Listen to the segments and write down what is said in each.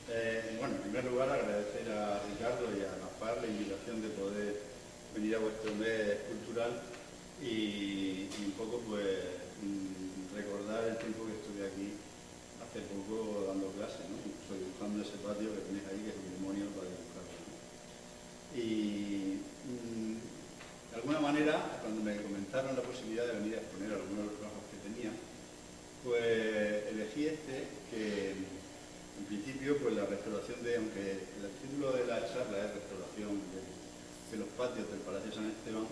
Bueno, en primer lugar agradecer a Ricardo y a Gaspar la invitación de poder venir a vuestro mes cultural y un poco pues recordar el tiempo que estuve aquí hace poco dando clases, ¿no? Incluso dibujando ese patio que tenéis ahí, que es un demonio para dibujarlo, ¿no? Y de alguna manera, cuando me comentaron la posibilidad de venir a exponer algunos de los trabajos que tenía, pues elegí este que en principio, pues la restauración aunque el título de la charla es restauración de los patios del Palacio San Esteban,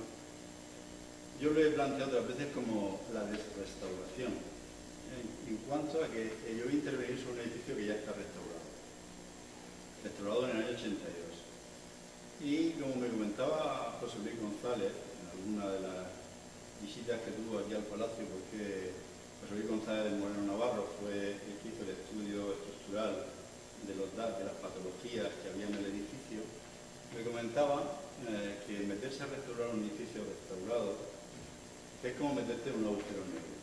yo lo he planteado otras veces como la desrestauración, en cuanto a que yo voy a intervenir sobre un edificio que ya está restaurado en el año 82. Y como me comentaba José Luis González, en alguna de las visitas que tuvo aquí al Palacio, porque José Luis González de Moreno Navarro fue el que hizo el estudio estructural de las patologías que había en el edificio, me comentaba que meterse a restaurar un edificio restaurado es como meterte en un agujero negro,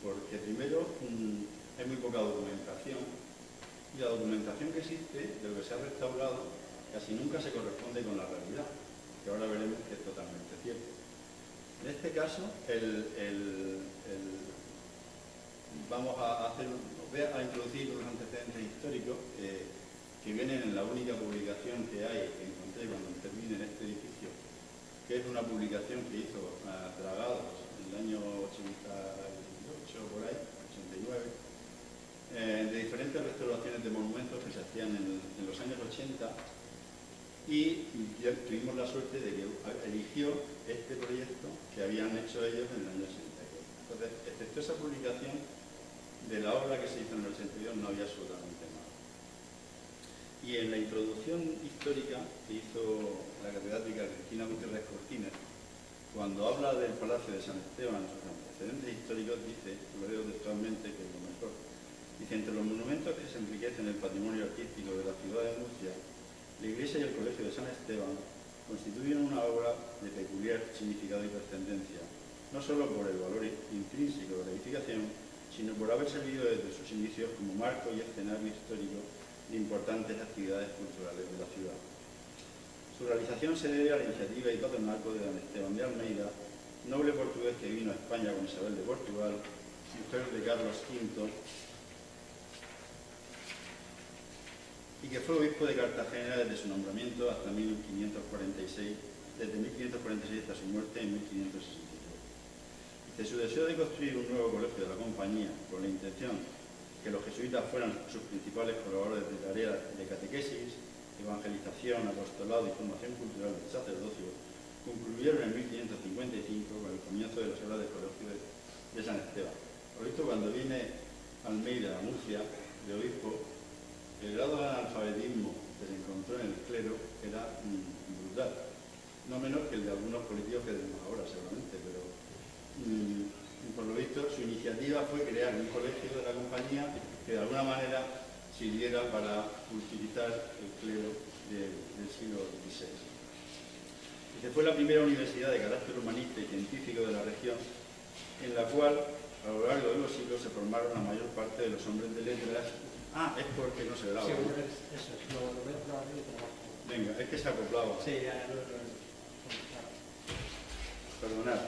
porque primero hay muy poca documentación y la documentación que existe de lo que se ha restaurado casi nunca se corresponde con la realidad, que ahora veremos que es totalmente cierto. En este caso, vamos voy a introducir unos antecedentes históricos que vienen en la única publicación que hay, que encontré cuando intervine en este edificio, que es una publicación que hizo Dragados en el año 88, por ahí, 89, de diferentes restauraciones de monumentos que se hacían en los años 80, y ya tuvimos la suerte de que eligió este proyecto que habían hecho ellos en el año 82. Entonces, excepto esa publicación, de la obra que se hizo en el 82 no había absolutamente nada. Y en la introducción histórica que hizo la catedrática Cristina Gutiérrez Cortines, cuando habla del Palacio de San Esteban, sus antecedentes históricos, dice, lo leo textualmente, que es lo mejor, dice: entre los monumentos que se enriquecen el patrimonio artístico de la ciudad de Murcia, la iglesia y el colegio de San Esteban constituyen una obra de peculiar significado y trascendencia, no solo por el valor intrínseco de la edificación, sino por haber servido desde sus inicios como marco y escenario histórico de importantes actividades culturales de la ciudad. Su realización se debe a la iniciativa y patronazgo de don Esteban de Almeida, noble portugués que vino a España con Isabel de Portugal, mujer de Carlos V, y que fue obispo de Cartagena desde su nombramiento hasta 1546, desde 1546 hasta su muerte en 1563. De su deseo de construir un nuevo colegio de la compañía con la intención que los jesuitas fueran sus principales colaboradores de tareas de catequesis, evangelización, apostolado y formación cultural del sacerdocio, concluyeron en 1555 con el comienzo de las obras del colegio de San Esteban. Por esto, cuando viene Almeida a Murcia de obispo, el grado de analfabetismo que se encontró en el clero era brutal, no menos que el de algunos políticos que tenemos ahora seguramente, pero por lo visto su iniciativa fue crear un colegio de la compañía que de alguna manera sirviera para utilizar el clero del siglo XVI. Dice, fue la primera universidad de carácter humanista y científico de la región, en la cual a lo largo de los siglos se formaron la mayor parte de los hombres de letras. Es porque no se graba. Sí, eso es, lo veo por arriba y trabajo. Venga, es que se acoplaba. Sí, ya lo Perdonad.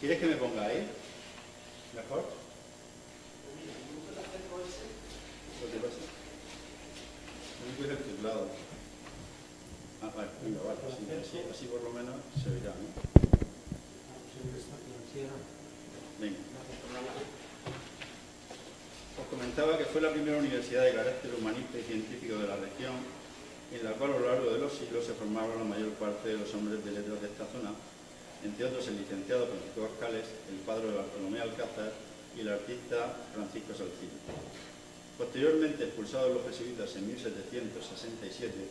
¿Quieres que me ponga ahí? ¿Mejor? ¿Qué te pasa? No me cuida el teclado. Vale, venga, vale. Así por lo menos se verá, ¿no? Venga. Os comentaba que fue la primera universidad de carácter humanista y científico de la región, en la cual a lo largo de los siglos se formaron la mayor parte de los hombres de letras de esta zona, entre otros el licenciado Francisco Bascales, el padre de Bartolomé Alcázar y el artista Francisco Salcino. Posteriormente, expulsados los jesuitas en 1767,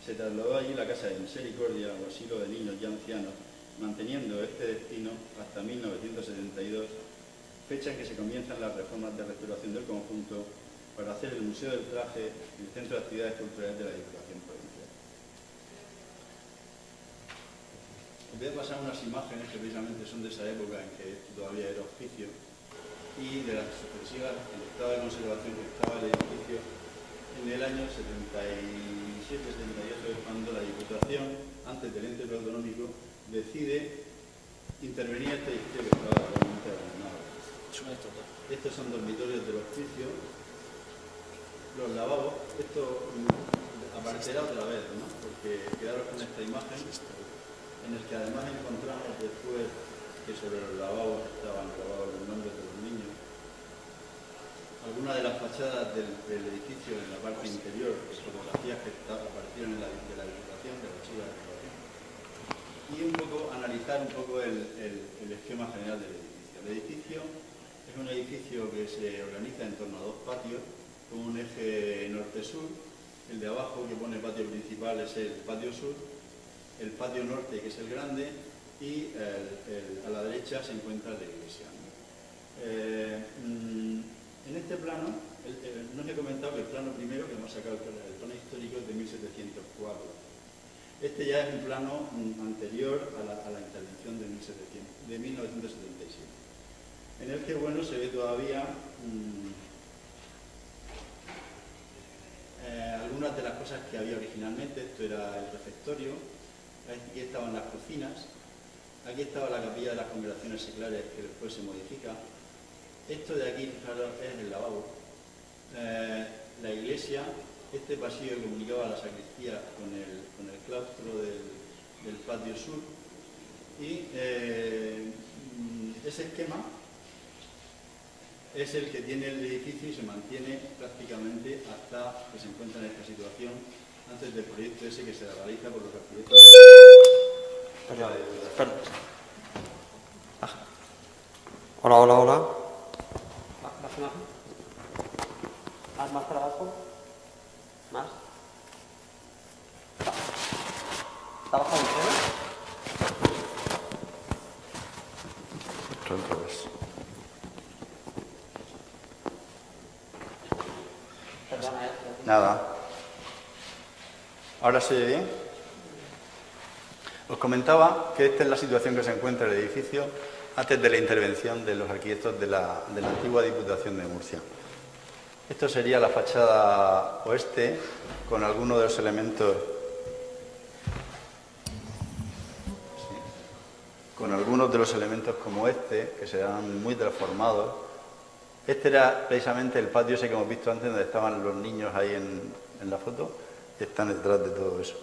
se trasladó allí la Casa de Misericordia o asilo de niños ya ancianos, manteniendo este destino hasta 1972, fecha en que se comienzan las reformas de restauración del conjunto para hacer el Museo del Traje el centro de actividades culturales de la Diputación Provincial. Os voy a pasar unas imágenes que precisamente son de esa época en que todavía era hospicio y de las sucesivas, el estado de conservación que estaba el edificio en en el año 77-78 es cuando la Diputación, antes del ente autonómico, decide intervenir este edificio que estaba realmente abandonado. Estos son dormitorios del hospicio, los lavabos, esto aparecerá otra vez, ¿no? Porque quedaros con esta imagen, en el que además encontramos después que sobre los lavabos estaban grabados los nombres de los niños. Algunas de las fachadas del edificio en la parte interior, fotografías que aparecieron de la Diputación, de la archivo de la Diputación. Y un poco analizar un poco el esquema general del edificio. El edificio es un edificio que se organiza en torno a dos patios, con un eje norte-sur. El de abajo, que pone patio principal, es el patio sur. El patio norte, que es el grande, y a la derecha se encuentra la iglesia. En este plano, no os he comentado que el plano primero que hemos sacado, el plano histórico, es de 1704. Este ya es un plano anterior a la intervención de 1977, en el que, bueno, se ve todavía algunas de las cosas que había originalmente. Esto era el refectorio, aquí estaban las cocinas, aquí estaba la capilla de las congregaciones seculares, que después se modifica. Esto de aquí, fijaros, es el lavabo. La iglesia, este pasillo que comunicaba la sacristía con el claustro del patio sur. Y ese esquema es el que tiene el edificio y se mantiene prácticamente hasta que se encuentra en esta situación, antes del proyecto ese que se realiza por los arquitectos. Perdón. Hola, hola, hola. ¿Más para abajo? ¿Más? ¿Está bajado el tren? Otra vez. Perdona, Nada. ¿Ahora se oye bien? Os comentaba que esta es la situación que se encuentra el edificio antes de la intervención de los arquitectos de la antigua Diputación de Murcia. Esto sería la fachada oeste, con algunos de los elementos, como este, que serán muy transformados. Este era precisamente el patio ese que hemos visto antes, donde estaban los niños ahí en la foto, que están detrás de todo eso.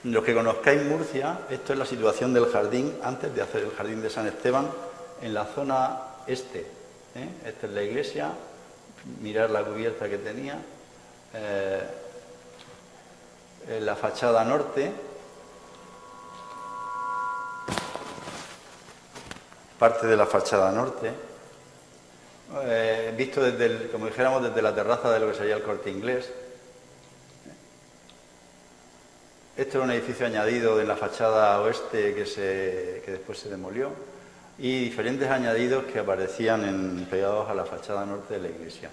Los que conozcáis Murcia, esto es la situación del jardín antes de hacer el jardín de San Esteban, en la zona este. Esta es la iglesia, mirar la cubierta que tenía, la fachada norte, parte de la fachada norte, visto desde, como dijéramos, desde la terraza de lo que sería el Corte Inglés. Este era un edificio añadido en la fachada oeste que después se demolió, y diferentes añadidos que aparecían pegados a la fachada norte de la iglesia.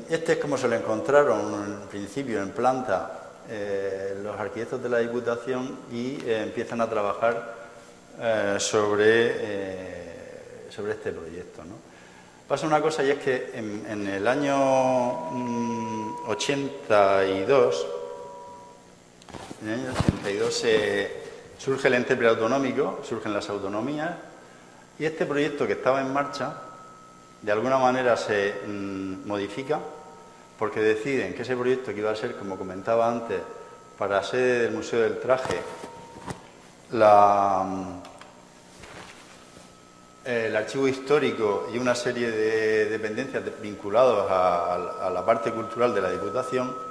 Este es como se lo encontraron en principio en planta los arquitectos de la Diputación, y empiezan a trabajar sobre este proyecto, ¿no? Pasa una cosa, y es que en el año 82, surge el ente preautonómico, surgen las autonomías, y este proyecto que estaba en marcha, de alguna manera se modifica, porque deciden que ese proyecto, que iba a ser, como comentaba antes, para sede del Museo del Traje, el archivo histórico y una serie de dependencias vinculados a la parte cultural de la Diputación.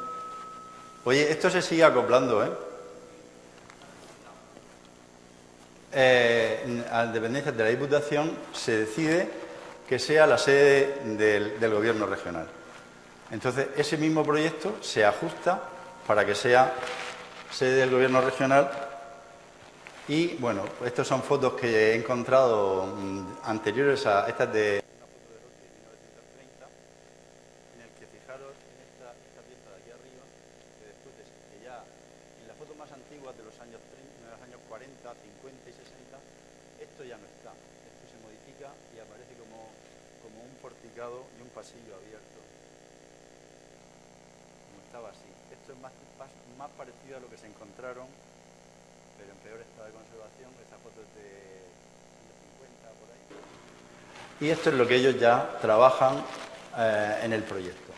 Oye, esto se sigue acoplando, a dependencias de la Diputación se decide que sea la sede del Gobierno regional. Entonces, ese mismo proyecto se ajusta para que sea sede del Gobierno regional. Y, bueno, estos son fotos que he encontrado anteriores a estas de... en el que, fijaros, en esta pieza de aquí arriba, que después que ya en las fotos más antiguas de los años 40, 50 y 60, esto ya no está. Esto se modifica y aparece como un porticado y un pasillo abierto. estaba así. Esto es más parecido a lo que se encontraron, pero en peor estado de conservación. Esta foto es de 50 por ahí. Y esto es lo que ellos ya trabajan en el proyecto.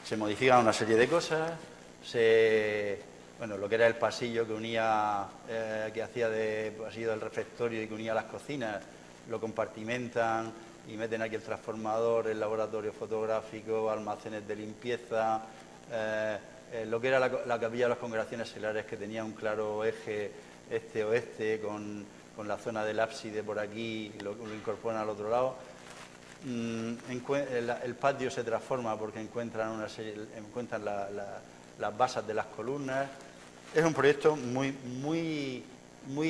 Se modifican una serie de cosas, bueno, lo que era el pasillo que unía, que hacía de pasillo del refectorio y que unía las cocinas, lo compartimentan y meten aquí el transformador, el laboratorio fotográfico, almacenes de limpieza, lo que era la capilla de las congregaciones seglares, que tenía un claro eje este-oeste con la zona del ábside por aquí, lo incorporan al otro lado. El patio se transforma porque encuentran las basas de las columnas. Es un proyecto muy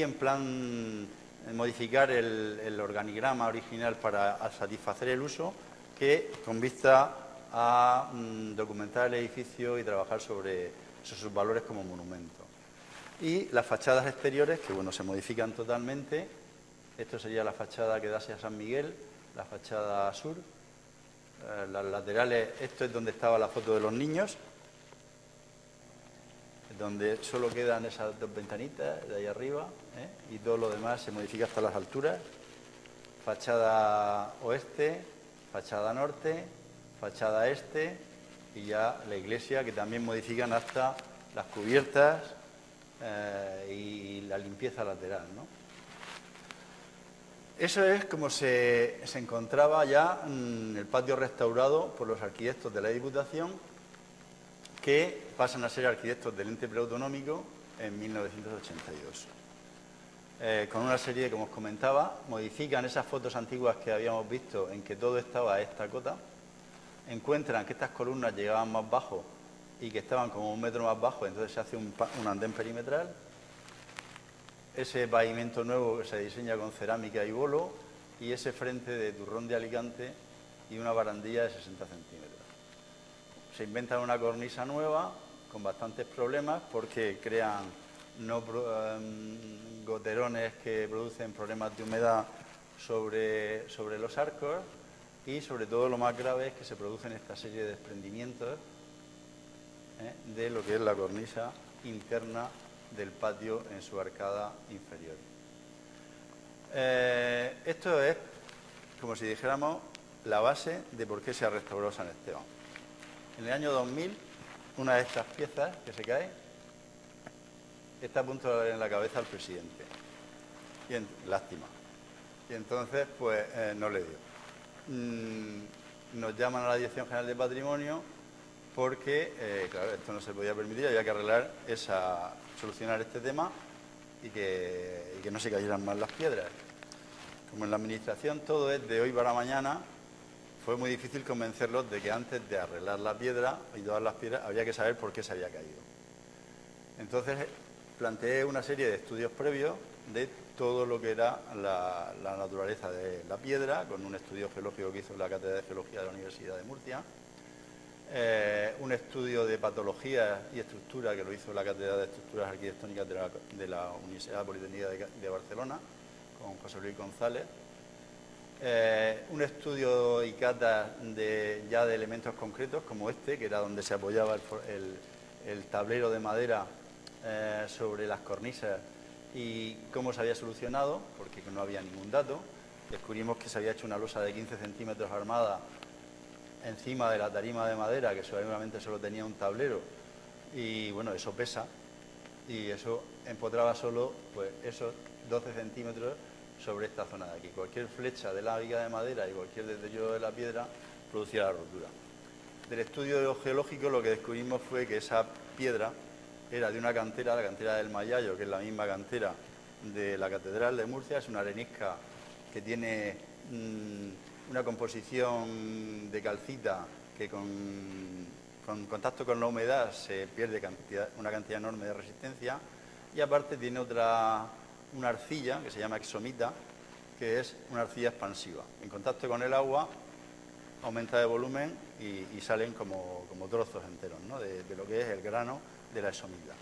en plan modificar el organigrama original para satisfacer el uso, que con vista a documentar el edificio y trabajar sobre sus valores como monumento. Y las fachadas exteriores, que bueno, se modifican totalmente. Esto sería la fachada que da hacia San Miguel, la fachada sur. Las laterales, esto es donde estaba la foto de los niños, donde solo quedan esas dos ventanitas de ahí arriba, y todo lo demás se modifica hasta las alturas. Fachada oeste, fachada norte, fachada este, y ya la iglesia, que también modifican hasta las cubiertas y la limpieza lateral, ¿no? Eso es como se encontraba ya el patio restaurado por los arquitectos de la Diputación, que pasan a ser arquitectos del ente preautonómico en 1982. Con una serie, como os comentaba, modifican esas fotos antiguas que habíamos visto en que todo estaba a esta cota, encuentran que estas columnas llegaban más bajo y que estaban como 1 metro más bajo, entonces se hace un andén perimetral. Ese pavimento nuevo que se diseña con cerámica y bolo, y ese frente de turrón de Alicante y una barandilla de 60 centímetros. Se inventan una cornisa nueva con bastantes problemas porque crean goterones que producen problemas de humedad sobre los arcos, y sobre todo lo más grave es que se producen esta serie de desprendimientos de lo que es la cornisa interna del patio en su arcada inferior. Esto es, como si dijéramos, la base de por qué se ha restaurado San Esteban. En el año 2000, una de estas piezas que se cae está a punto de darle en la cabeza al presidente. Lástima. Y entonces, pues, no le dio. Nos llaman a la Dirección General de Patrimonio porque, claro, esto no se podía permitir, había que arreglar solucionar este tema y que no se cayeran más las piedras. Como en la Administración todo es de hoy para mañana, fue muy difícil convencerlos de que antes de arreglar la piedra y todas las piedras había que saber por qué se había caído. Entonces planteé una serie de estudios previos de todo lo que era la naturaleza de la piedra, con un estudio geológico que hizo la Cátedra de Geología de la Universidad de Murcia, un estudio de patología y estructura que lo hizo la Cátedra de Estructuras Arquitectónicas de la Universidad Politécnica de Barcelona, con José Luis González, un estudio y cata ya de elementos concretos como este, que era donde se apoyaba el tablero de madera sobre las cornisas y cómo se había solucionado, porque no había ningún dato. Descubrimos que se había hecho una losa de 15 centímetros armada encima de la tarima de madera, que solamente solo tenía un tablero, y bueno, eso pesa, y eso empotraba solo pues esos 12 centímetros sobre esta zona de aquí. Cualquier flecha de la viga de madera y cualquier deterioro de la piedra producía la rotura. Del estudio geológico lo que descubrimos fue que esa piedra era de una cantera, la cantera del Mayallo, que es la misma cantera de la Catedral de Murcia. Es una arenisca que tiene una composición de calcita que con contacto con la humedad se pierde una cantidad enorme de resistencia, y aparte tiene una arcilla que se llama exomita, que es una arcilla expansiva. En contacto con el agua aumenta de volumen y salen como trozos enteros, ¿no?, de lo que es el grano de la exomita.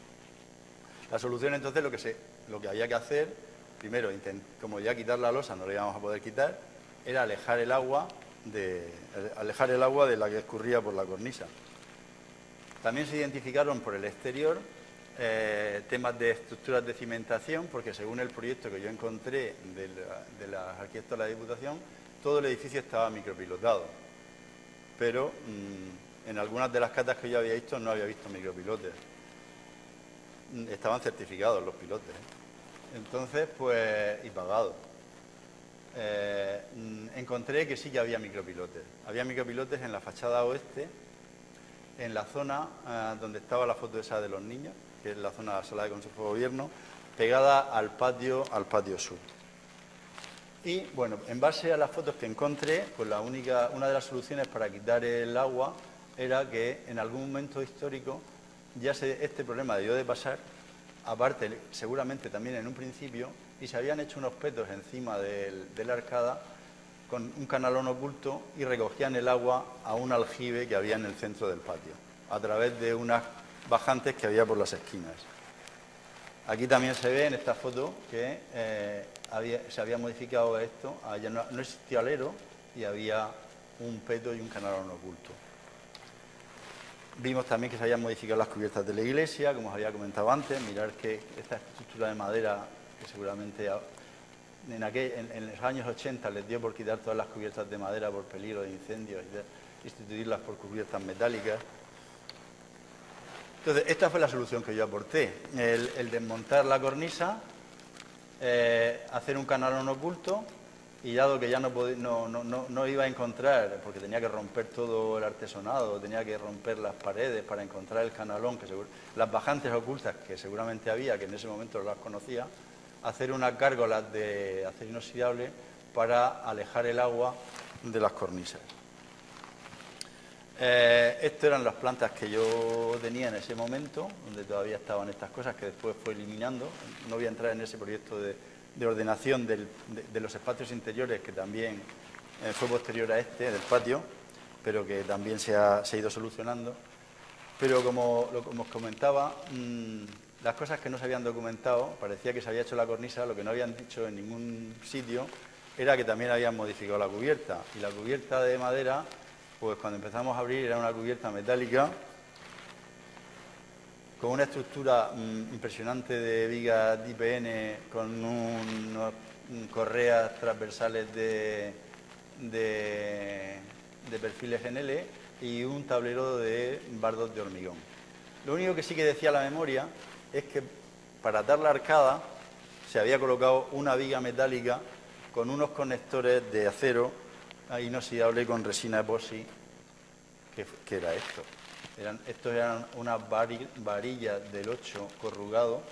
La solución entonces, lo que había que hacer, primero, como ya quitar la losa no la íbamos a poder quitar, era alejar el agua de la que escurría por la cornisa. También se identificaron por el exterior temas de estructuras de cimentación, porque según el proyecto que yo encontré de la arquitectos de la Diputación, todo el edificio estaba micropilotado. Pero en algunas de las catas que yo había visto no había visto micropilotes. Estaban certificados los pilotes, ¿eh? Entonces, pues, y pagados. Encontré que sí que había micropilotes. Había micropilotes en la fachada oeste, en la zona donde estaba la foto esa de los niños, que es la zona de la sala de Consejo de Gobierno, pegada al patio sur. Y bueno, en base a las fotos que encontré, pues una de las soluciones para quitar el agua era que en algún momento histórico ya este problema debió de pasar, aparte seguramente también en un principio, y se habían hecho unos petos encima de la arcada con un canalón oculto y recogían el agua a un aljibe que había en el centro del patio, a través de unas bajantes que había por las esquinas. Aquí también se ve en esta foto que se había modificado esto, ya no existía alero y había un peto y un canalón oculto. Vimos también que se habían modificado las cubiertas de la iglesia, como os había comentado antes. Mirar que esta estructura de madera, que seguramente en los años 80 les dio por quitar todas las cubiertas de madera por peligro de incendios y de sustituirlas por cubiertas metálicas. Entonces, esta fue la solución que yo aporté, el desmontar la cornisa, hacer un canalón oculto, y dado que ya no iba a encontrar, porque tenía que romper todo el artesonado, tenía que romper las paredes para encontrar el canalón, las bajantes ocultas que seguramente había, que en ese momento no las conocía, hacer unas gárgolas de acero inoxidable para alejar el agua de las cornisas. Estas eran las plantas que yo tenía en ese momento, donde todavía estaban estas cosas que después fue eliminando. No voy a entrar en ese proyecto de ordenación de los espacios interiores, que también fue posterior a este, del patio, pero que también se ha ido solucionando. Pero como os comentaba, las cosas que no se habían documentado, parecía que se había hecho la cornisa, lo que no habían dicho en ningún sitio era que también habían modificado la cubierta. Y la cubierta de madera, pues cuando empezamos a abrir era una cubierta metálica con una estructura impresionante de vigas de IPN, con unas correas transversales de perfiles en L y un tablero de bardos de hormigón. Lo único que sí que decía la memoria es que para atar la arcada se había colocado una viga metálica con unos conectores de acero inoxidable con resina epoxi, que era esto. Estos eran unas varillas del 8 corrugado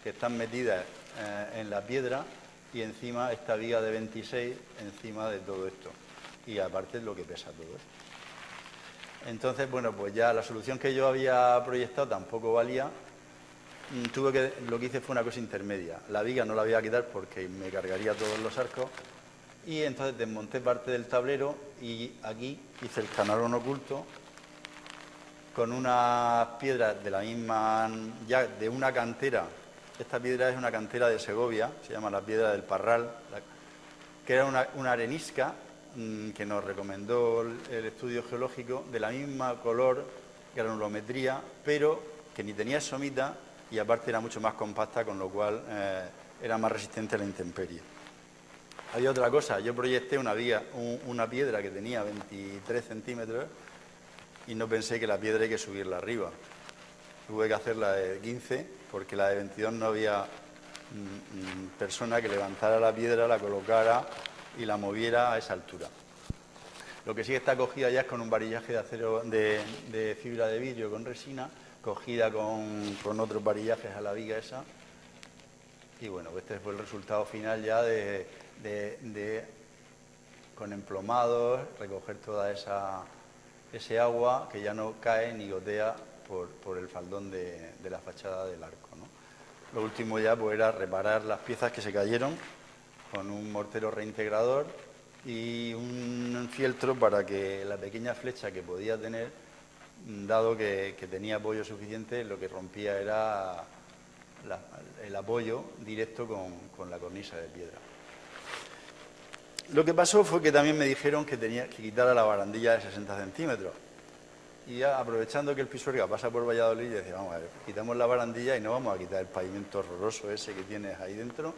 que están metidas en la piedra, y encima esta viga de 26 encima de todo esto. Y aparte lo que pesa todo esto. Entonces, bueno, pues ya la solución que yo había proyectado tampoco valía. Lo que hice fue una cosa intermedia. La viga no la voy a quitar porque me cargaría todos los arcos. Y entonces desmonté parte del tablero y aquí hice el canalón oculto con unas piedras de la misma, ya de una cantera. Esta piedra es una cantera de Segovia, se llama la piedra del Parral, que era una arenisca que nos recomendó el estudio geológico, de la misma color, granulometría, pero que ni tenía somita y aparte era mucho más compacta, con lo cual era más resistente a la intemperie. Había otra cosa, yo proyecté una piedra que tenía 23 centímetros y no pensé que la piedra hay que subirla arriba. Tuve que hacer la de 15 porque la de 22 no había persona que levantara la piedra, la colocara y la moviera a esa altura. Lo que sí está cogida ya es con un varillaje de acero de fibra de vidrio con resina, cogida con otros varillajes a la viga esa. Y bueno, este fue el resultado final ya con emplomados, recoger toda ese agua que ya no cae ni gotea por el faldón de la fachada del arco, ¿no? Lo último ya pues era reparar las piezas que se cayeron con un mortero reintegrador y un fieltro para que la pequeña flecha que podía tener, dado que tenía apoyo suficiente, lo que rompía era el apoyo directo con la cornisa de piedra. Lo que pasó fue que también me dijeron que tenía que quitar la barandilla de 60 centímetros. y aprovechando que el Pisuerga pasa por Valladolid, yo decía, vamos a ver, quitamos la barandilla y no vamos a quitar el pavimento horroroso ese que tienes ahí dentro,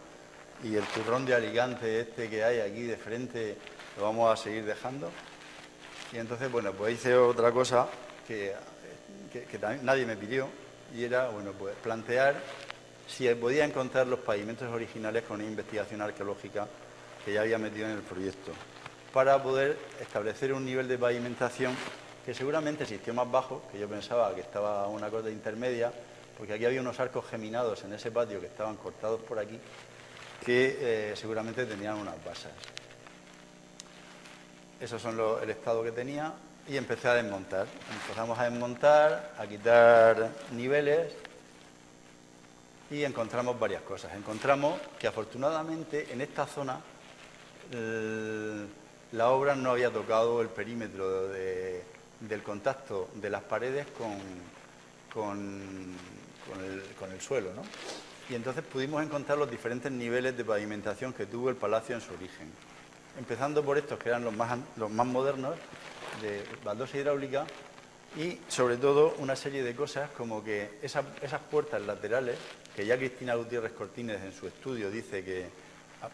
y el turrón de Alicante este que hay aquí de frente lo vamos a seguir dejando. Y entonces, bueno, pues hice otra cosa que también nadie me pidió, y era, bueno, pues plantear si podía encontrar los pavimentos originales con una investigación arqueológica que ya había metido en el proyecto, para poder establecer un nivel de pavimentación que seguramente existió más bajo, que yo pensaba que estaba a una cota intermedia, porque aquí había unos arcos geminados en ese patio que estaban cortados por aquí, que seguramente tenían unas basas. Esos son el estado que tenía, y empecé a desmontar. Empezamos a desmontar, a quitar niveles, y encontramos varias cosas. Encontramos que afortunadamente en esta zona la obra no había tocado el perímetro del contacto de las paredes con el suelo, ¿no? Y entonces pudimos encontrar los diferentes niveles de pavimentación que tuvo el palacio en su origen. Empezando por estos, que eran los más modernos, de baldosa hidráulica, y sobre todo una serie de cosas como que esas puertas laterales, que ya Cristina Gutiérrez Cortines en su estudio dice que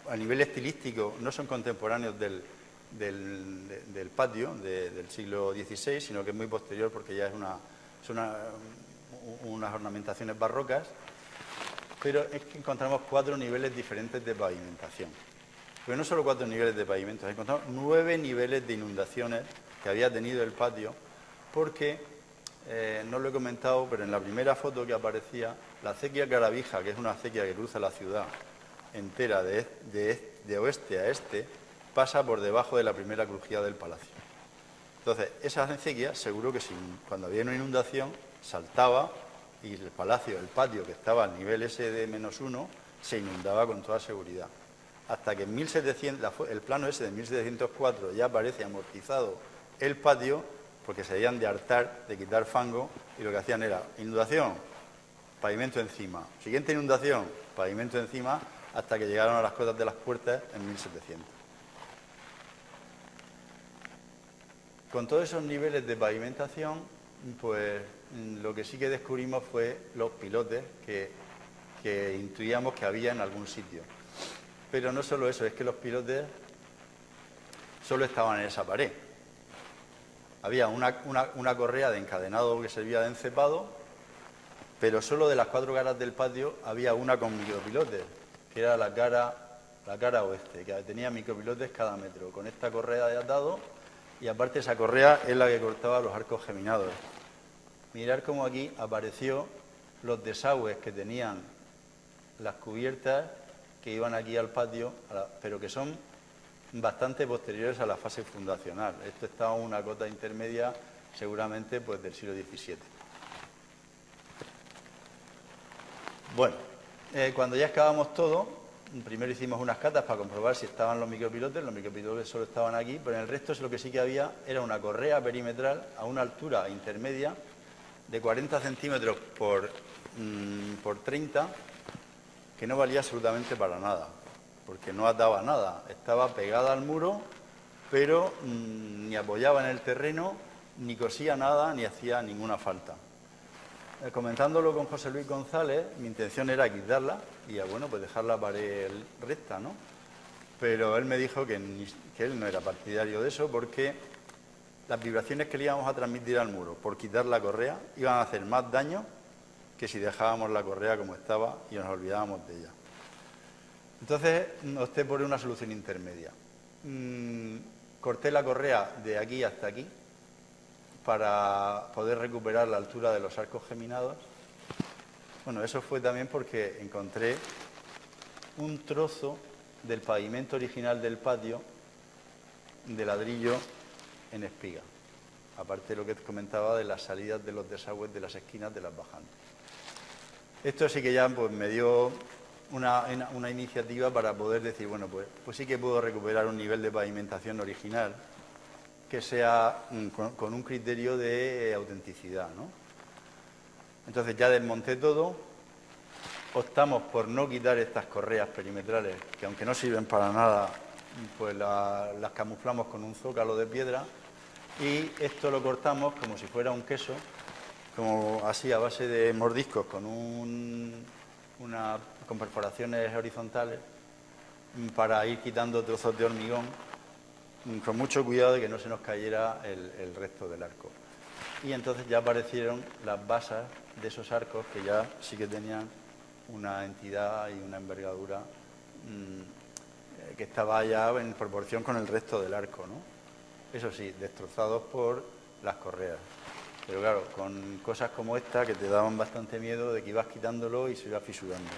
a nivel estilístico no son contemporáneos del patio del siglo XVI, sino que es muy posterior porque ya son unas ornamentaciones barrocas, pero es que encontramos 4 niveles diferentes de pavimentación. Pero no solo 4 niveles de pavimento, encontramos 9 niveles de inundaciones que había tenido el patio, porque, no lo he comentado, pero en la primera foto que aparecía, la acequia Caravija, que es una acequia que cruza la ciudad entera de oeste a este, pasa por debajo de la primera crujía del palacio. Entonces, esa acequia, seguro que cuando había una inundación, saltaba y el palacio, el patio que estaba al nivel ese de -1, se inundaba con toda seguridad. Hasta que en el plano ese de 1704 ya aparece amortizado el patio, porque se debían de hartar de quitar fango, y lo que hacían era inundación, pavimento encima, siguiente inundación, pavimento encima, hasta que llegaron a las cotas de las puertas en 1700. Con todos esos niveles de pavimentación, pues lo que sí que descubrimos fue los pilotes que intuíamos que había en algún sitio. Pero no solo eso, es que los pilotes solo estaban en esa pared. Había una correa de encadenado que servía de encepado, pero solo de las 4 caras del patio había una con micropilotes, que era la cara oeste, que tenía micropilotes cada metro, con esta correa de atado, y aparte esa correa es la que cortaba los arcos geminados. Mirad cómo aquí apareció los desagües que tenían las cubiertas que iban aquí al patio, pero que son bastante posteriores a la fase fundacional. Esto estaba en una cota intermedia seguramente pues del siglo XVII. Bueno, cuando ya excavamos todo, primero hicimos unas catas para comprobar si estaban los micropilotes solo estaban aquí, pero en el resto lo que sí que había era una correa perimetral a una altura intermedia de 40 centímetros por 30, que no valía absolutamente para nada, porque no ataba nada, estaba pegada al muro, pero ni apoyaba en el terreno, ni cosía nada, ni hacía ninguna falta. Comentándolo con José Luis González, mi intención era quitarla y bueno, pues dejar la pared recta, ¿no? Pero él me dijo que él no era partidario de eso, porque las vibraciones que le íbamos a transmitir al muro por quitar la correa iban a hacer más daño que si dejábamos la correa como estaba y nos olvidábamos de ella. Entonces opté por una solución intermedia. Corté la correa de aquí hasta aquí para poder recuperar la altura de los arcos geminados. Bueno, eso fue también porque encontré un trozo del pavimento original del patio de ladrillo en espiga, aparte de lo que comentaba de las salidas de los desagües de las esquinas de las bajantes. Esto sí que ya pues, me dio una iniciativa para poder decir, bueno, pues sí que puedo recuperar un nivel de pavimentación original que sea con un criterio de autenticidad, ¿no? Entonces ya desmonté todo, optamos por no quitar estas correas perimetrales, que aunque no sirven para nada, pues las camuflamos con un zócalo de piedra, y esto lo cortamos como si fuera un queso, como así a base de mordiscos con perforaciones horizontales para ir quitando trozos de hormigón con mucho cuidado de que no se nos cayera el resto del arco. Y entonces ya aparecieron las basas de esos arcos que ya sí que tenían una entidad y una envergadura que estaba ya en proporción con el resto del arco, ¿no? Eso sí, destrozados por las correas. Pero claro, con cosas como esta que te daban bastante miedo de que ibas quitándolo y se iba fisurando.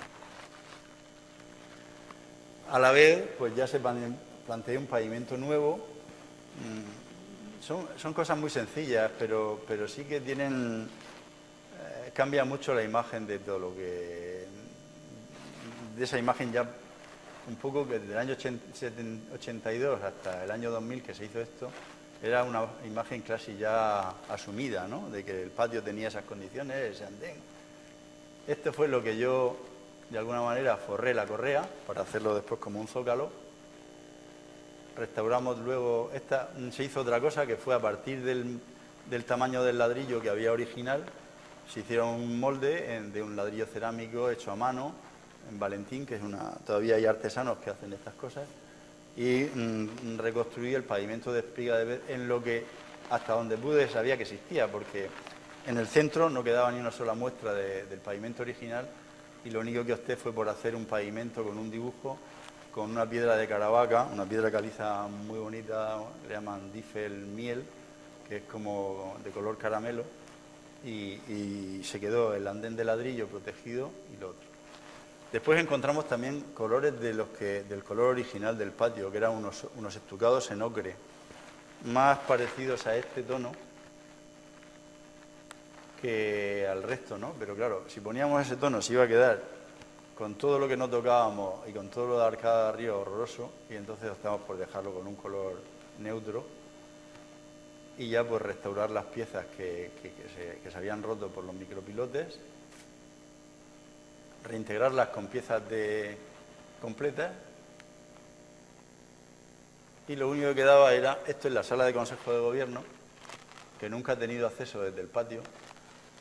A la vez, pues ya se plantea un pavimento nuevo. Son cosas muy sencillas, pero sí que tienen... cambia mucho la imagen de todo lo que... de esa imagen ya un poco que desde el año 82 hasta el año 2000 que se hizo esto, era una imagen casi ya asumida, ¿no? De que el patio tenía esas condiciones, ese andén. Esto fue lo que yo, de alguna manera, forré la correa para hacerlo después como un zócalo. Restauramos luego, se hizo otra cosa que fue a partir del tamaño del ladrillo que había original, se hicieron un molde de un ladrillo cerámico hecho a mano, en Valentín, que es todavía hay artesanos que hacen estas cosas, y reconstruí el pavimento de espiga de pez en lo que, hasta donde pude, sabía que existía, porque en el centro no quedaba ni una sola muestra del pavimento original, y lo único que opté fue por hacer un pavimento con un dibujo, con una piedra de Caravaca, una piedra caliza muy bonita, le llaman Diffel miel, que es como de color caramelo, y se quedó el andén de ladrillo protegido y lo otro. Después encontramos también colores del color original del patio, que eran unos estucados en ocre, más parecidos a este tono que al resto, ¿no? Pero claro, si poníamos ese tono se iba a quedar con todo lo que no tocábamos y con todo lo de arcada de arriba horroroso, y entonces optamos por dejarlo con un color neutro y ya pues restaurar las piezas que se habían roto por los micropilotes, reintegrarlas con piezas completas, y lo único que quedaba era, esto es la sala de Consejo de Gobierno, que nunca ha tenido acceso desde el patio,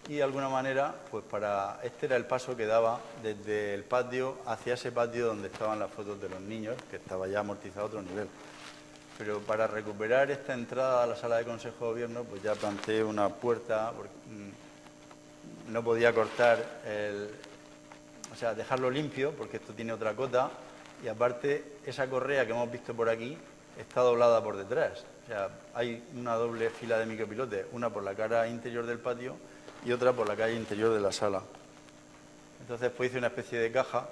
y de alguna manera, pues este era el paso que daba desde el patio hacia ese patio donde estaban las fotos de los niños, que estaba ya amortizado a otro nivel. Pero para recuperar esta entrada a la sala de Consejo de Gobierno, pues ya planteé una puerta, porque no podía cortar o sea, dejarlo limpio, porque esto tiene otra cota, y aparte esa correa que hemos visto por aquí está doblada por detrás. O sea, hay una doble fila de micropilotes, una por la cara interior del patio y otra por la calle interior de la sala. Entonces pues hice una especie de caja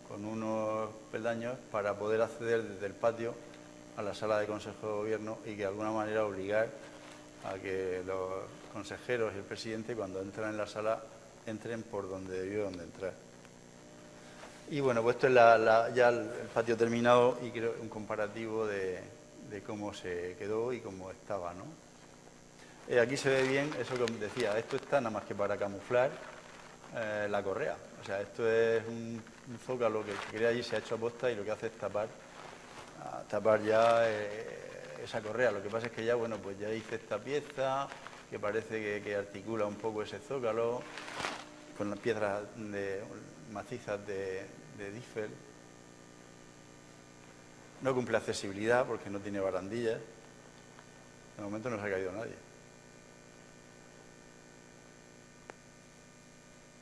con unos peldaños para poder acceder desde el patio a la sala de Consejo de Gobierno y que de alguna manera obligar a que los consejeros y el presidente, cuando entran en la sala, entren por donde debieron de entrar. Y bueno, pues esto es ya el patio terminado y creo un comparativo de cómo se quedó y cómo estaba, ¿no? Aquí se ve bien eso que os decía, esto está nada más que para camuflar la correa. O sea, esto es un zócalo que queda allí, se ha hecho aposta y lo que hace es tapar ya esa correa. Lo que pasa es que ya, bueno, pues ya hice esta pieza que parece que articula un poco ese zócalo con las piedras macizas de Diffel. No cumple accesibilidad porque no tiene barandillas. De momento no se ha caído nadie.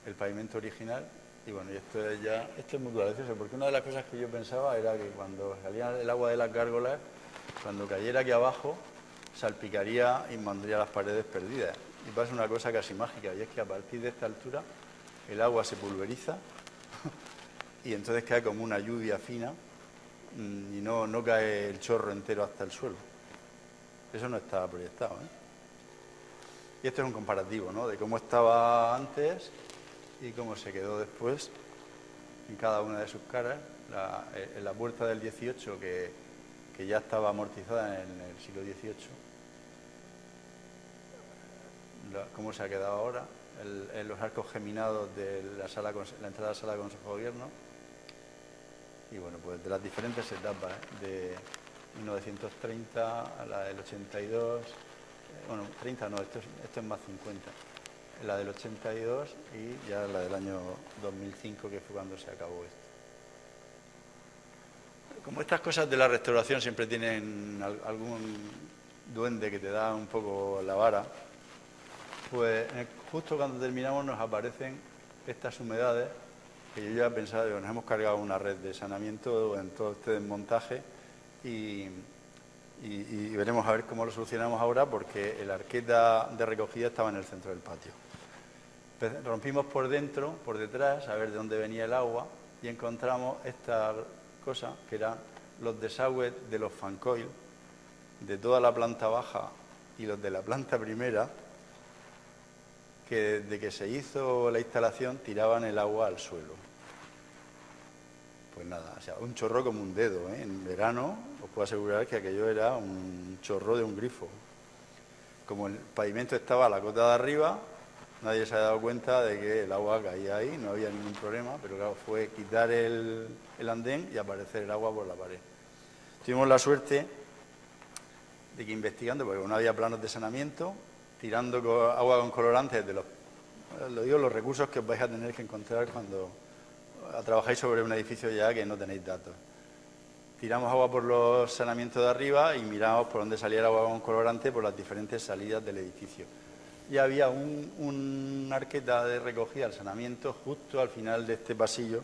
El pavimento original, y bueno, y esto es muy gracioso, porque una de las cosas que yo pensaba era que cuando salía el agua de las gárgolas, cuando cayera aquí abajo, salpicaría y mantendría las paredes perdidas. Y pasa una cosa casi mágica, y es que a partir de esta altura el agua se pulveriza y entonces cae como una lluvia fina y no cae el chorro entero hasta el suelo. Eso no estaba proyectado, ¿eh? Y esto es un comparativo, ¿no?, de cómo estaba antes y cómo se quedó después en cada una de sus caras. En la puerta del 18, que ya estaba amortizada en el siglo XVIII, cómo se ha quedado ahora, en los arcos geminados de la entrada a la sala de Consejo de Gobierno, y bueno, pues de las diferentes etapas, de 1930 a la del 82, bueno, 30 no, esto es más 50. La del 82 y ya la del año 2005, que fue cuando se acabó esto. Como estas cosas de la restauración siempre tienen algún duende que te da un poco la vara, pues justo cuando terminamos nos aparecen estas humedades que yo ya pensaba, nos hemos cargado una red de saneamiento en todo este desmontaje y veremos a ver cómo lo solucionamos ahora, porque la arqueta de recogida estaba en el centro del patio. Rompimos por dentro, por detrás, a ver de dónde venía el agua y encontramos esta cosa que eran los desagües de los Fancoil, de toda la planta baja y los de la planta primera, que desde que se hizo la instalación tiraban el agua al suelo. Pues nada, o sea, un chorro como un dedo, ¿eh? En verano os puedo asegurar que aquello era un chorro de un grifo. Como el pavimento estaba a la cota de arriba, nadie se ha dado cuenta de que el agua caía ahí, no había ningún problema, pero claro, fue quitar el andén y aparecer el agua por la pared. Tuvimos la suerte de que investigando, porque no había planos de saneamiento, tirando agua con colorantes de los recursos que os vais a tener que encontrar cuando trabajáis sobre un edificio ya que no tenéis datos. Tiramos agua por los saneamientos de arriba y miramos por dónde salía el agua con colorante por las diferentes salidas del edificio. Y había una arqueta de recogida al saneamiento justo al final de este pasillo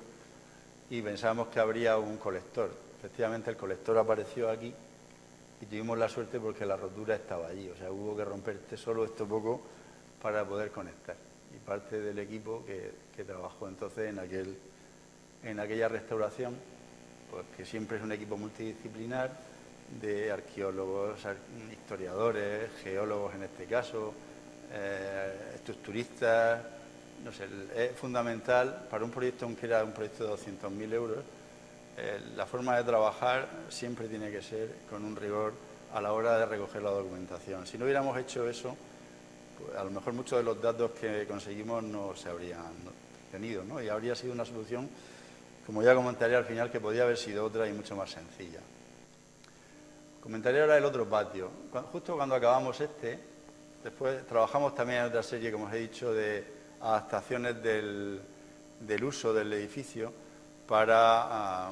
y pensábamos que habría un colector. Efectivamente, el colector apareció aquí y tuvimos la suerte porque la rotura estaba allí. O sea, hubo que romper solo esto poco para poder conectar. Y parte del equipo que trabajó entonces en aquella restauración, pues que siempre es un equipo multidisciplinar de arqueólogos, historiadores, geólogos en este caso, estructuristas, no sé, es fundamental para un proyecto, aunque era un proyecto de 200.000 euros, la forma de trabajar siempre tiene que ser con un rigor a la hora de recoger la documentación. Si no hubiéramos hecho eso, pues a lo mejor muchos de los datos que conseguimos no se habrían tenido, ¿no? Y habría sido una solución, como ya comentaré al final, que podía haber sido otra y mucho más sencilla. Comentaré ahora el otro patio. Justo cuando acabamos después trabajamos también en otra serie, como os he dicho, de adaptaciones del uso del edificio para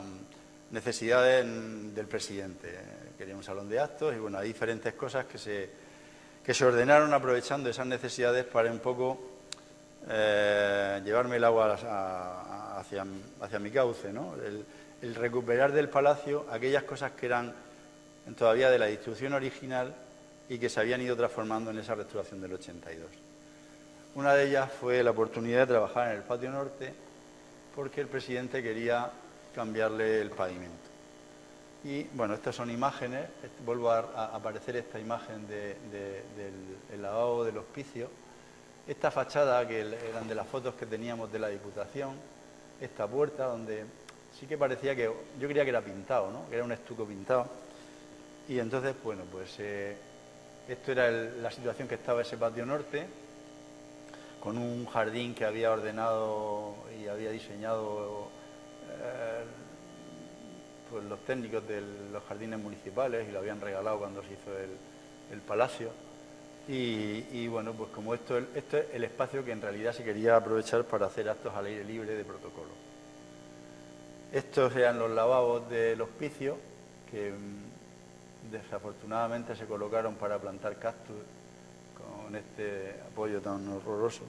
necesidades del presidente. Quería un salón de actos y bueno, hay diferentes cosas que se ordenaron aprovechando esas necesidades para un poco llevarme el agua hacia mi cauce, ¿no? El recuperar del palacio aquellas cosas que eran todavía de la distribución original y que se habían ido transformando en esa restauración del 82. Una de ellas fue la oportunidad de trabajar en el patio norte porque el presidente quería cambiarle el pavimento. Y bueno, estas son imágenes, vuelvo a aparecer esta imagen del lavabo del hospicio, esta fachada que eran de las fotos que teníamos de la Diputación, esta puerta donde sí que parecía que, yo creía que era pintado, ¿no? Que era un estuco pintado. Y entonces, bueno, pues esto era la situación que estaba ese patio norte, con un jardín que había ordenado y había diseñado pues los técnicos de los jardines municipales y lo habían regalado cuando se hizo el palacio. Y bueno, pues como esto es el espacio que en realidad se quería aprovechar para hacer actos al aire libre de protocolo. Estos eran los lavabos del hospicio que desafortunadamente se colocaron para plantar cactus con este apoyo tan horroroso.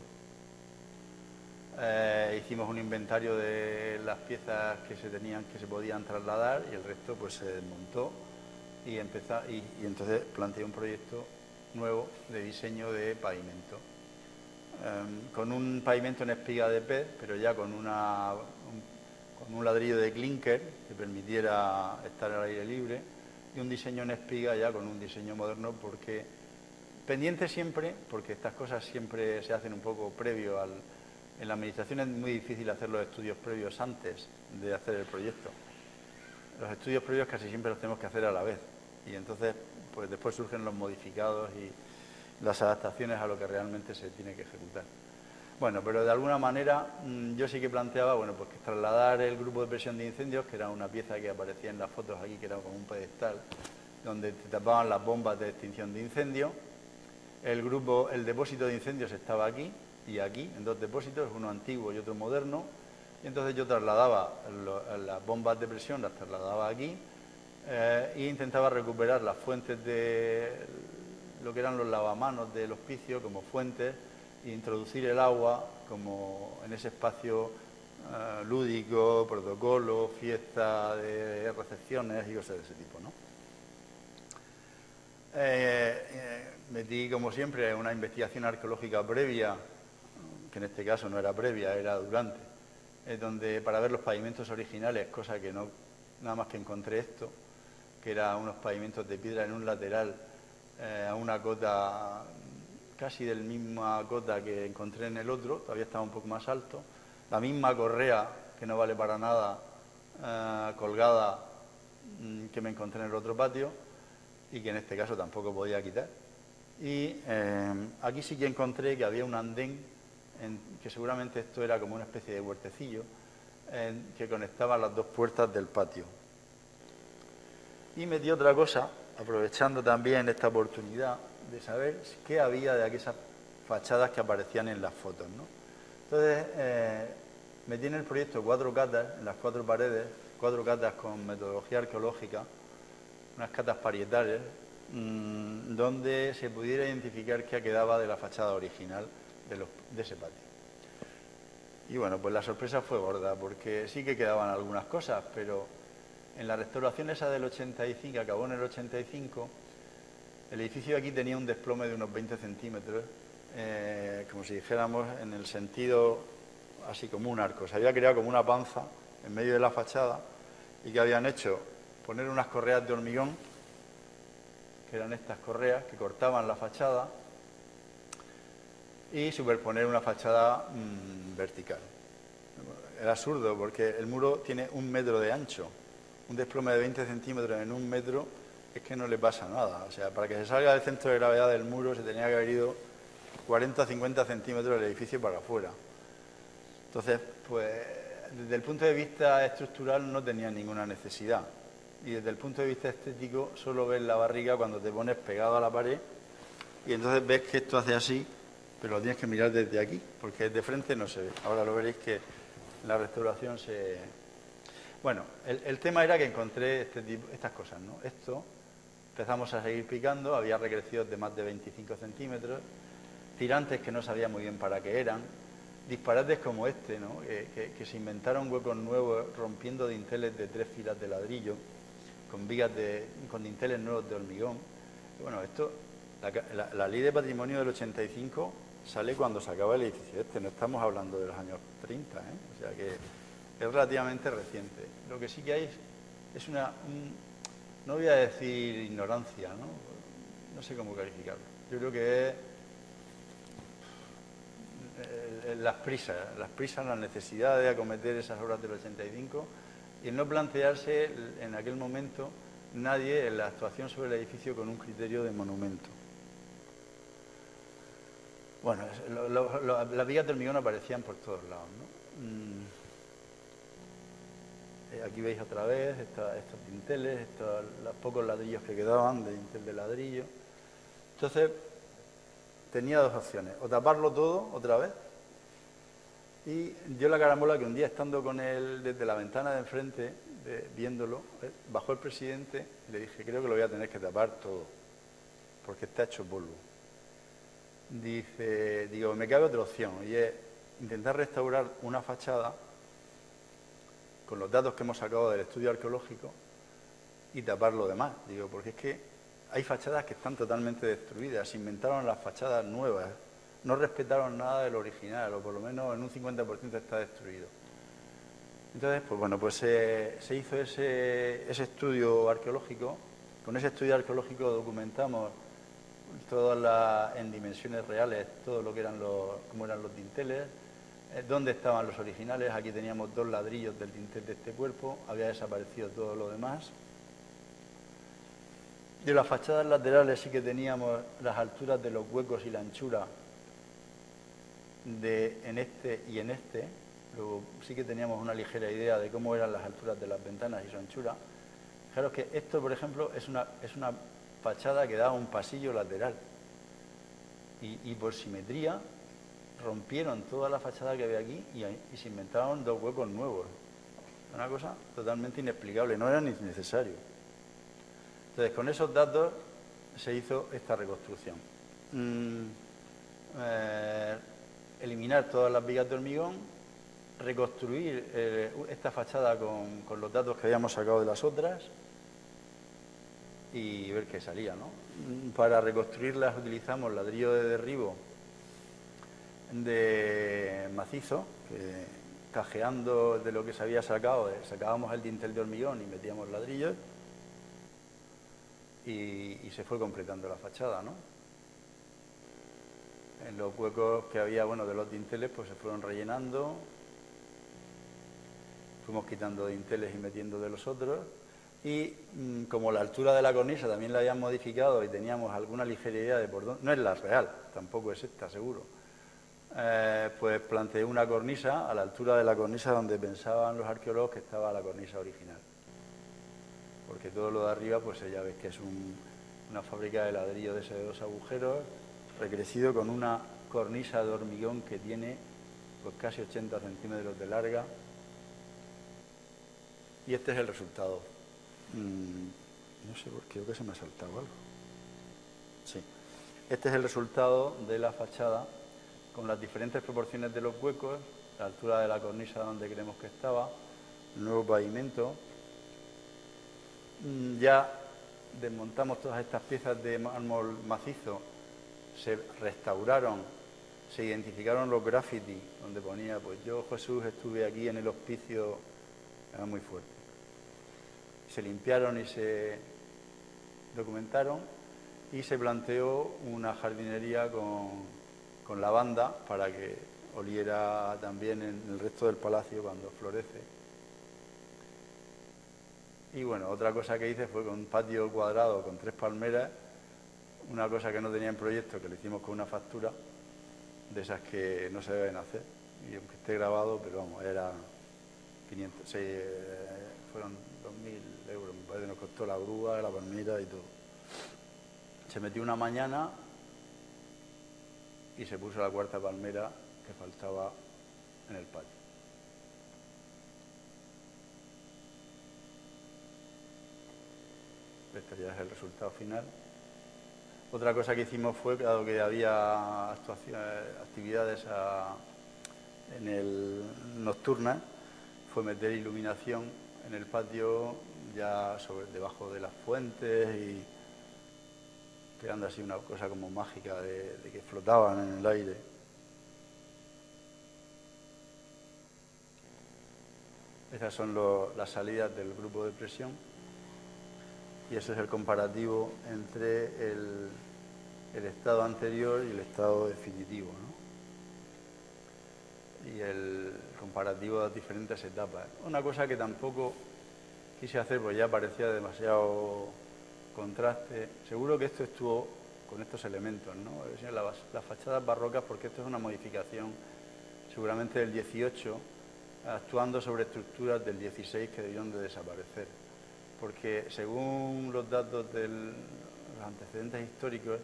Hicimos un inventario de las piezas que se podían trasladar y el resto pues se desmontó y entonces planteé un proyecto nuevo de diseño de pavimento con un pavimento en espiga de pez, pero ya con un ladrillo de clinker que permitiera estar al aire libre y un diseño en espiga ya con un diseño moderno, porque pendiente siempre, porque estas cosas siempre se hacen un poco previo en la administración es muy difícil hacer los estudios previos antes de hacer el proyecto. Los estudios previos casi siempre los tenemos que hacer a la vez y entonces pues después surgen los modificados y las adaptaciones a lo que realmente se tiene que ejecutar. Bueno, pero de alguna manera yo sí que planteaba, bueno, pues que trasladar el grupo de presión de incendios, que era una pieza que aparecía en las fotos aquí, que era como un pedestal, donde te tapaban las bombas de extinción de incendio, el depósito de incendios estaba aquí y aquí, en dos depósitos, uno antiguo y otro moderno. Y entonces yo trasladaba las bombas de presión, las trasladaba aquí e intentaba recuperar las fuentes de lo que eran los lavamanos del hospicio como fuentes e introducir el agua como en ese espacio lúdico, protocolo, fiesta de recepciones y cosas de ese tipo, ¿no? Metí, como siempre, una investigación arqueológica previa, que en este caso no era previa, era durante, donde para ver los pavimentos originales, cosa que no, nada más que encontré esto, que eran unos pavimentos de piedra en un lateral a una cota casi del misma cota que encontré en el otro, todavía estaba un poco más alto, la misma correa, que no vale para nada, colgada, que me encontré en el otro patio y que en este caso tampoco podía quitar. Y aquí sí que encontré que había un andén, que seguramente esto era como una especie de huertecillo, que conectaba las dos puertas del patio. Y metí otra cosa, aprovechando también esta oportunidad de saber qué había de aquellas fachadas que aparecían en las fotos, ¿no? Entonces, metí en el proyecto 4 catas, en las 4 paredes, 4 catas con metodología arqueológica, unas catas parietales, donde se pudiera identificar qué quedaba de la fachada original de ese patio. Y bueno, pues la sorpresa fue gorda, porque sí que quedaban algunas cosas, pero en la restauración esa del 85, que acabó en el 85, el edificio aquí tenía un desplome de unos 20 centímetros, como si dijéramos en el sentido así como un arco. Se había creado como una panza en medio de la fachada y que habían hecho poner unas correas de hormigón, que eran estas correas que cortaban la fachada, y superponer una fachada vertical. Era absurdo porque el muro tiene 1 metro de ancho. Un desplome de 20 centímetros en 1 metro es que no le pasa nada. O sea, para que se salga del centro de gravedad del muro se tenía que haber ido 40 o 50 centímetros del edificio para afuera. Entonces, pues, desde el punto de vista estructural no tenía ninguna necesidad. Y desde el punto de vista estético solo ves la barriga cuando te pones pegado a la pared y entonces ves que esto hace así, pero lo tienes que mirar desde aquí, porque desde frente no se ve. Ahora lo veréis que en la restauración se... Bueno, el tema era que encontré estas cosas, ¿no? Esto, empezamos a seguir picando, había recrecidos de más de 25 centímetros, tirantes que no sabía muy bien para qué eran, disparates como este, ¿no? Que se inventaron huecos nuevos rompiendo dinteles de 3 filas de ladrillo, con vigas con dinteles nuevos de hormigón. Y bueno, esto, la ley de patrimonio del 85 sale cuando se acaba el edificio este, no estamos hablando de los años 30, ¿eh? O sea que es relativamente reciente. Lo que sí que hay es no voy a decir ignorancia, ¿no? No sé cómo calificarlo. Yo creo que es las prisas, la necesidad de acometer esas obras del 85 y el no plantearse en aquel momento nadie en la actuación sobre el edificio con un criterio de monumento. Bueno, las vigas de hormigón aparecían por todos lados, ¿no? Aquí veis otra vez estos dinteles, los pocos ladrillos que quedaban de dintel de ladrillo. Entonces, tenía dos opciones, o taparlo todo otra vez, y yo la carambola que un día estando con él desde la ventana de enfrente, viéndolo, bajó el presidente y le dije, creo que lo voy a tener que tapar todo, porque está hecho polvo. Digo, me cabe otra opción, y es intentar restaurar una fachada con los datos que hemos sacado del estudio arqueológico y tapar lo demás. Digo, porque es que hay fachadas que están totalmente destruidas, se inventaron las fachadas nuevas, no respetaron nada del original, o por lo menos en un 50% está destruido. Entonces, pues bueno, pues se hizo ese estudio arqueológico. Con ese estudio arqueológico documentamos en dimensiones reales todo lo que cómo eran los dinteles, dónde estaban los originales. Aquí teníamos 2 ladrillos del dintel de este cuerpo, había desaparecido todo lo demás. De las fachadas laterales sí que teníamos las alturas de los huecos y la anchura en este y en este. Luego sí que teníamos una ligera idea de cómo eran las alturas de las ventanas y su anchura. Fijaros que esto, por ejemplo, es una fachada que da a un pasillo lateral. y por simetría rompieron toda la fachada que había aquí y se inventaron 2 huecos nuevos. Una cosa totalmente inexplicable, no era ni necesario. Entonces, con esos datos se hizo esta reconstrucción. Eliminar todas las vigas de hormigón, reconstruir esta fachada con los datos que habíamos sacado de las otras y ver qué salía, ¿no? Para reconstruirlas utilizamos ladrillo de derribo de macizo, que cajeando de lo que se había sacado, sacábamos el dintel de hormigón y metíamos ladrillos y se fue completando la fachada, ¿no? En los huecos que había, bueno, de los dinteles, pues se fueron rellenando, fuimos quitando dinteles y metiendo de los otros, y como la altura de la cornisa también la habían modificado y teníamos alguna ligera idea de por dónde, no es la real, tampoco es esta, seguro, pues planteé una cornisa a la altura de la cornisa donde pensaban los arqueólogos que estaba la cornisa original. Porque todo lo de arriba, pues ya ves que es una fábrica de ladrillo de esos 2 agujeros, recrecido con una cornisa de hormigón que tiene pues casi 80 centímetros de larga. Y este es el resultado. No sé por qué, creo que se me ha saltado algo. Sí. Este es el resultado de la fachada con las diferentes proporciones de los huecos, la altura de la cornisa donde creemos que estaba, el nuevo pavimento. Ya desmontamos todas estas piezas de mármol macizo, se restauraron, se identificaron los grafitis donde ponía, pues yo, Jesús, estuve aquí en el hospicio, era muy fuerte. Se limpiaron y se documentaron y se planteó una jardinería con lavanda para que oliera también en el resto del palacio cuando florece. Y bueno, otra cosa que hice fue con un patio cuadrado con 3 palmeras, una cosa que no tenía en proyecto, que lo hicimos con una factura, de esas que no se deben hacer, y aunque esté grabado, pero vamos, era 500, fueron 2.000 euros, me parece, nos costó la grúa, la palmera y todo. Se metió una mañana y se puso la 4ª palmera que faltaba en el patio. Este ya es el resultado final. Otra cosa que hicimos fue, dado que había actividades nocturnas, fue meter iluminación en el patio ya debajo de las fuentes y creando así una cosa como mágica de que flotaban en el aire. Esas son las salidas del grupo de presión. Y ese es el comparativo entre el estado anterior y el estado definitivo, ¿no? Y el comparativo de las diferentes etapas. Una cosa que tampoco quise hacer porque ya parecía demasiado contraste. Seguro que esto estuvo con estos elementos, ¿no? Las fachadas barrocas, porque esto es una modificación seguramente del 18, actuando sobre estructuras del 16 que debieron de desaparecer. Porque según los datos de los antecedentes históricos,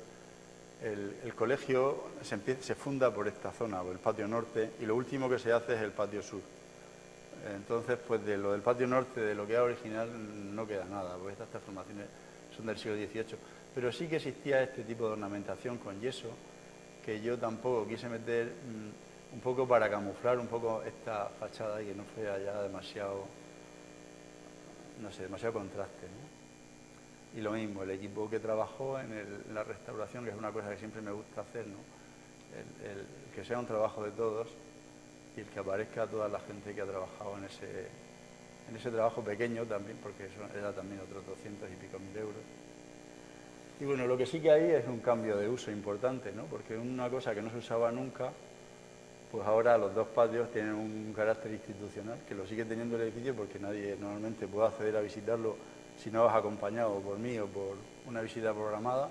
el colegio se funda por esta zona, por el patio norte, y lo último que se hace es el patio sur. Entonces, pues de lo del patio norte, de lo que era original, no queda nada, porque estas transformaciones son del siglo XVIII. Pero sí que existía este tipo de ornamentación con yeso, que yo tampoco quise meter un poco para camuflar un poco esta fachada y que no fuera ya demasiado, no sé, demasiado contraste, ¿no? Y lo mismo, el equipo que trabajó en la restauración, que es una cosa que siempre me gusta hacer, ¿no? Que sea un trabajo de todos y el que aparezca toda la gente que ha trabajado en ese trabajo pequeño también, porque eso era también otros 200 y pico mil euros. Y bueno, lo que sí que hay es un cambio de uso importante, ¿no? Porque una cosa que no se usaba nunca, pues ahora los 2 patios tienen un carácter institucional, que lo sigue teniendo el edificio porque nadie normalmente puede acceder a visitarlo si no vas acompañado por mí o por una visita programada,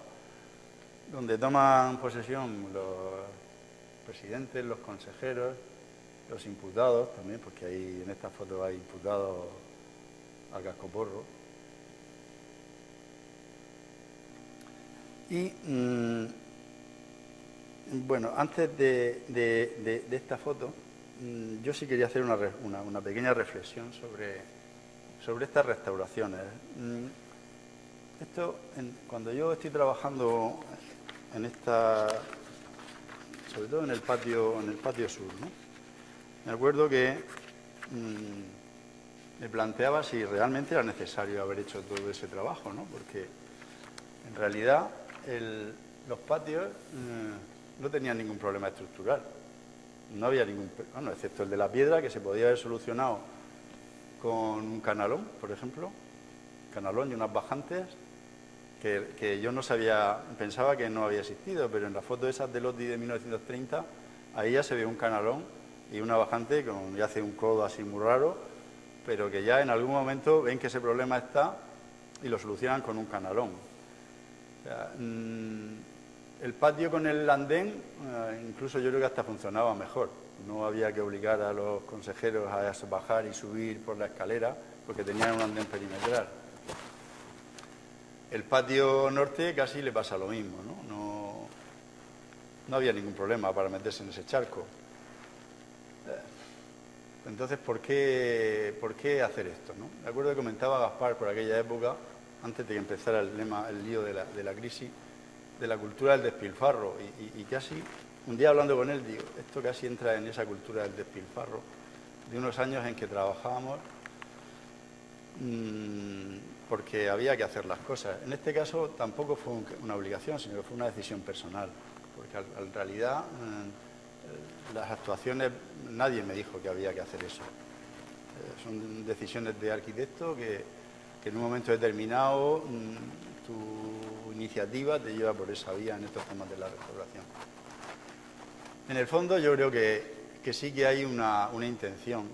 donde toman posesión los presidentes, los consejeros, los imputados también, porque ahí en esta foto hay imputados al cascoporro. Y Bueno, antes de esta foto, yo sí quería hacer una pequeña reflexión sobre estas restauraciones. Cuando yo estoy trabajando sobre todo en el patio sur, ¿no? Me acuerdo que me planteaba si realmente era necesario haber hecho todo ese trabajo, ¿no? Porque en realidad los patios no tenían ningún problema estructural. No había bueno, excepto el de la piedra, que se podía haber solucionado con un canalón, por ejemplo, canalón y unas bajantes que yo no sabía, pensaba que no había existido, pero en las fotos esas de Loti de 1930, ahí ya se ve un canalón y una bajante que hace un codo así muy raro, pero que ya en algún momento ven que ese problema está y lo solucionan con un canalón. O sea, el patio con el andén, incluso yo creo que hasta funcionaba mejor. No había que obligar a los consejeros a bajar y subir por la escalera, porque tenían un andén perimetral. El patio norte casi le pasa lo mismo, ¿no? No había ningún problema para meterse en ese charco. Entonces, ¿por qué hacer esto, no? De acuerdo que comentaba Gaspar por aquella época, antes de que empezara el lío de la crisis, de la cultura del despilfarro, y casi, un día hablando con él, digo, esto casi entra en esa cultura del despilfarro, de unos años en que trabajábamos porque había que hacer las cosas. En este caso tampoco fue una obligación, sino que fue una decisión personal, porque en realidad las actuaciones, nadie me dijo que había que hacer eso. Son decisiones de arquitecto que en un momento determinado tu iniciativa te lleva por esa vía en estos temas de la restauración. En el fondo yo creo que sí que hay una intención,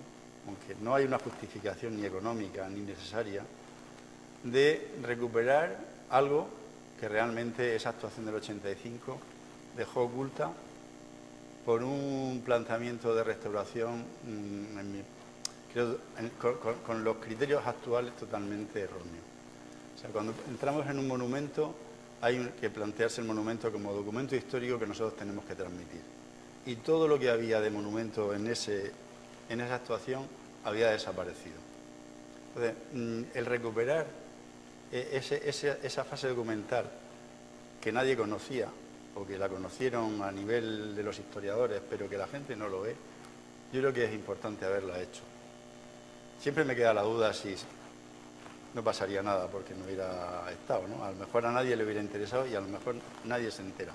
aunque no hay una justificación ni económica ni necesaria, de recuperar algo que realmente esa actuación del 85 dejó oculta por un planteamiento de restauración, creo, con los criterios actuales totalmente erróneos. O sea, cuando entramos en un monumento hay que plantearse el monumento como documento histórico que nosotros tenemos que transmitir. Y todo lo que había de monumento en esa actuación había desaparecido. Entonces, el recuperar esa fase documental que nadie conocía, o que la conocieron a nivel de los historiadores, pero que la gente no lo ve, yo creo que es importante haberla hecho. Siempre me queda la duda si no pasaría nada porque no hubiera estado, ¿no? A lo mejor a nadie le hubiera interesado y a lo mejor nadie se entera.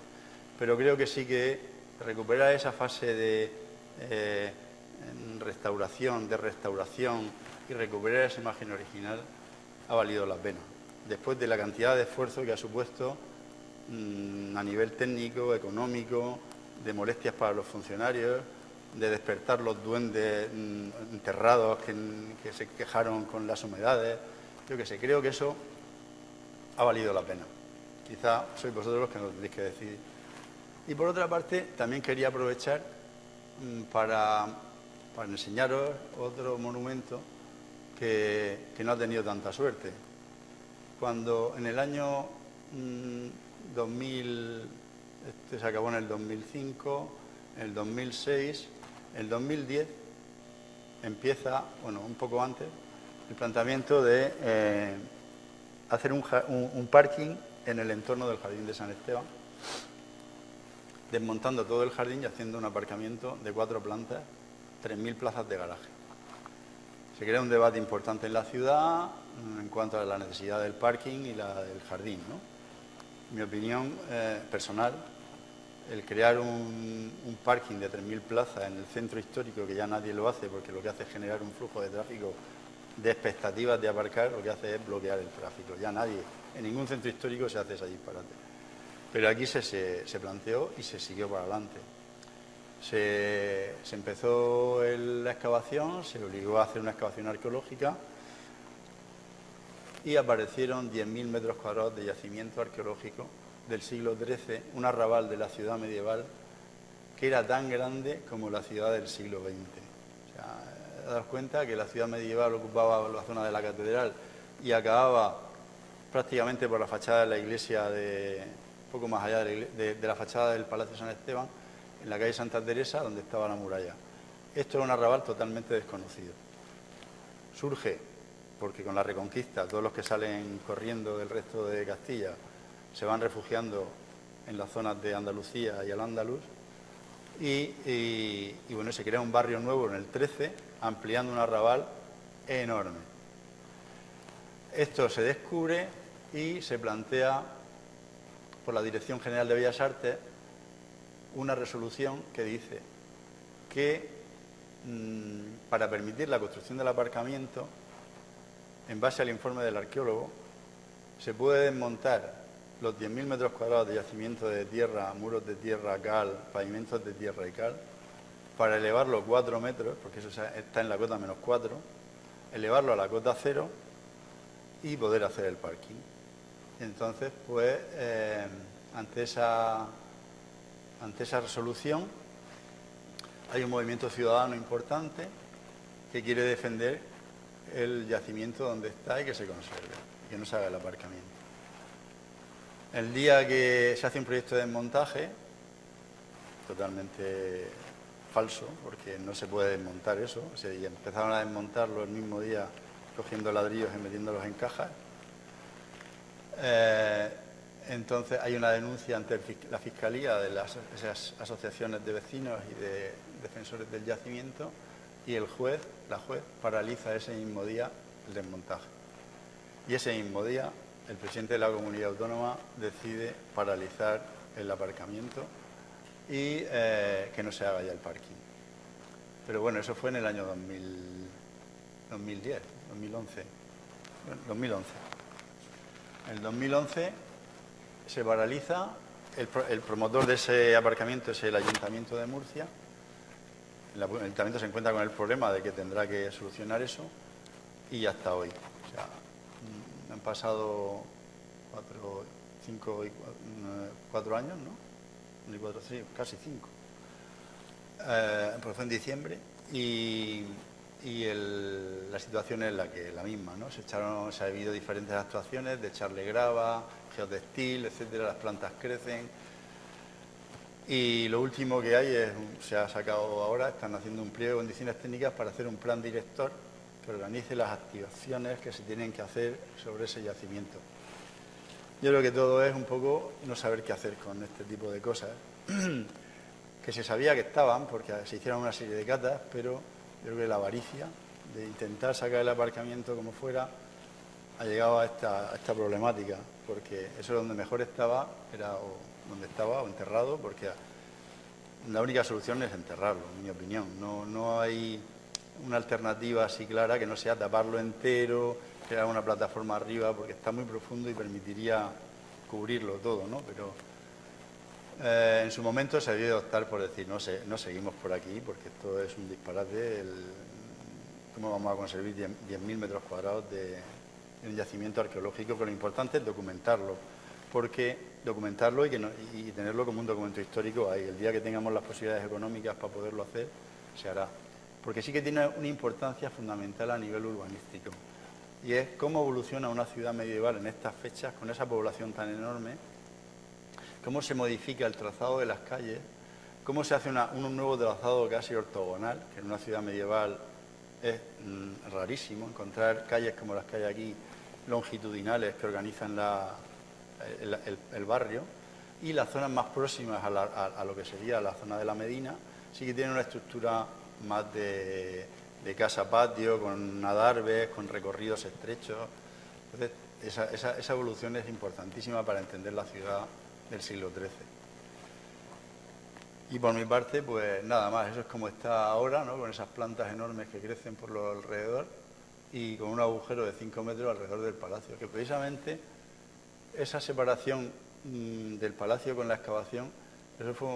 Pero creo que sí que recuperar esa fase de restauración y recuperar esa imagen original ha valido la pena. Después de la cantidad de esfuerzo que ha supuesto a nivel técnico, económico, de molestias para los funcionarios, de despertar los duendes enterrados que se quejaron con las humedades. Yo qué sé, creo que eso ha valido la pena. Quizá sois vosotros los que nos tenéis que decidir. Y por otra parte, también quería aprovechar para enseñaros otro monumento que no ha tenido tanta suerte. Cuando en el año 2000, se acabó en el 2005, en el 2006, el 2010 empieza, bueno, un poco antes, el planteamiento de hacer un parking en el entorno del Jardín de San Esteban, desmontando todo el jardín y haciendo un aparcamiento de 4 plantas, 3.000 plazas de garaje. Se crea un debate importante en la ciudad en cuanto a la necesidad del parking y del jardín, ¿no? Mi opinión personal, el crear un parking de 3.000 plazas en el centro histórico, que ya nadie lo hace porque lo que hace es generar un flujo de tráfico de expectativas de aparcar, lo que hace es bloquear el tráfico. Ya nadie, en ningún centro histórico se hace ese disparate. Pero aquí se planteó y se siguió para adelante. Se empezó la excavación, se obligó a hacer una excavación arqueológica y aparecieron 10.000 metros cuadrados de yacimiento arqueológico del siglo XIII, un arrabal de la ciudad medieval que era tan grande como la ciudad del siglo XX. O sea, daos cuenta que la ciudad medieval ocupaba la zona de la catedral y acababa prácticamente por la fachada de la iglesia de poco más allá de la fachada del Palacio San Esteban, en la calle Santa Teresa, donde estaba la muralla. Esto es un arrabal totalmente desconocido. Surge porque con la Reconquista todos los que salen corriendo del resto de Castilla se van refugiando en las zonas de Andalucía y Al-Ándalus y bueno, se crea un barrio nuevo en el 13, ampliando un arrabal enorme. Esto se descubre y se plantea por la Dirección General de Bellas Artes una resolución que dice que para permitir la construcción del aparcamiento, en base al informe del arqueólogo, se puede desmontar los 10.000 metros cuadrados de yacimiento de tierra, muros de tierra, cal, pavimentos de tierra y cal, para elevarlo 4 metros, porque eso está en la cota -4, elevarlo a la cota 0 y poder hacer el parking. Entonces, pues, ante esa resolución hay un movimiento ciudadano importante que quiere defender el yacimiento donde está y que se conserve, que no se haga el aparcamiento. El día que se hace un proyecto de desmontaje, totalmente falso, porque no se puede desmontar eso, o sea, y empezaron a desmontarlo el mismo día cogiendo ladrillos y metiéndolos en cajas. Entonces hay una denuncia ante la Fiscalía de esas asociaciones de vecinos y de defensores del yacimiento y la juez paraliza ese mismo día el desmontaje. Y ese mismo día el presidente de la comunidad autónoma decide paralizar el aparcamiento y que no se haga ya el parking. Pero bueno, eso fue en el año 2010, 2011. Bueno, 2011. En el 2011 se paraliza, el promotor de ese aparcamiento es el Ayuntamiento de Murcia. El Ayuntamiento se encuentra con el problema de que tendrá que solucionar eso y hasta hoy. O sea, han pasado 4 años, ¿no? Sí, casi 5. Pues fue en diciembre y la situación es la misma, ¿no? Se ha habido diferentes actuaciones de echarle grava, geotextil, etcétera, las plantas crecen. Y lo último que hay se ha sacado ahora, están haciendo un pliego de condiciones técnicas para hacer un plan director que organice las activaciones que se tienen que hacer sobre ese yacimiento. Yo creo que todo es un poco no saber qué hacer con este tipo de cosas, que se sabía que estaban porque se hicieron una serie de catas, pero yo creo que la avaricia de intentar sacar el aparcamiento como fuera ha llegado a esta problemática, porque eso es donde mejor estaba, era donde estaba o enterrado, porque la única solución es enterrarlo, en mi opinión. No hay una alternativa así clara que no sea taparlo entero, crear una plataforma arriba, porque está muy profundo y permitiría cubrirlo todo, ¿no? Pero en su momento se debió optar por decir, no seguimos por aquí, porque esto es un disparate. ¿Cómo vamos a conservar 10.000 metros cuadrados de un yacimiento arqueológico? Pero lo importante es documentarlo y tenerlo como un documento histórico ahí. El día que tengamos las posibilidades económicas para poderlo hacer, se hará. Porque sí que tiene una importancia fundamental a nivel urbanístico. Y es cómo evoluciona una ciudad medieval en estas fechas, con esa población tan enorme, cómo se modifica el trazado de las calles, cómo se hace un nuevo trazado casi ortogonal, que en una ciudad medieval es rarísimo encontrar calles como las que hay aquí, longitudinales, que organizan el barrio, y las zonas más próximas a lo que sería la zona de la Medina, sí que tienen una estructura más de casa-patio, con adarves, con recorridos estrechos. Entonces, esa evolución es importantísima para entender la ciudad del siglo XIII. Y por mi parte, pues nada más, eso es como está ahora, ¿no? Con esas plantas enormes que crecen por lo alrededor y con un agujero de 5 metros alrededor del palacio, que precisamente esa separación del palacio con la excavación, eso fue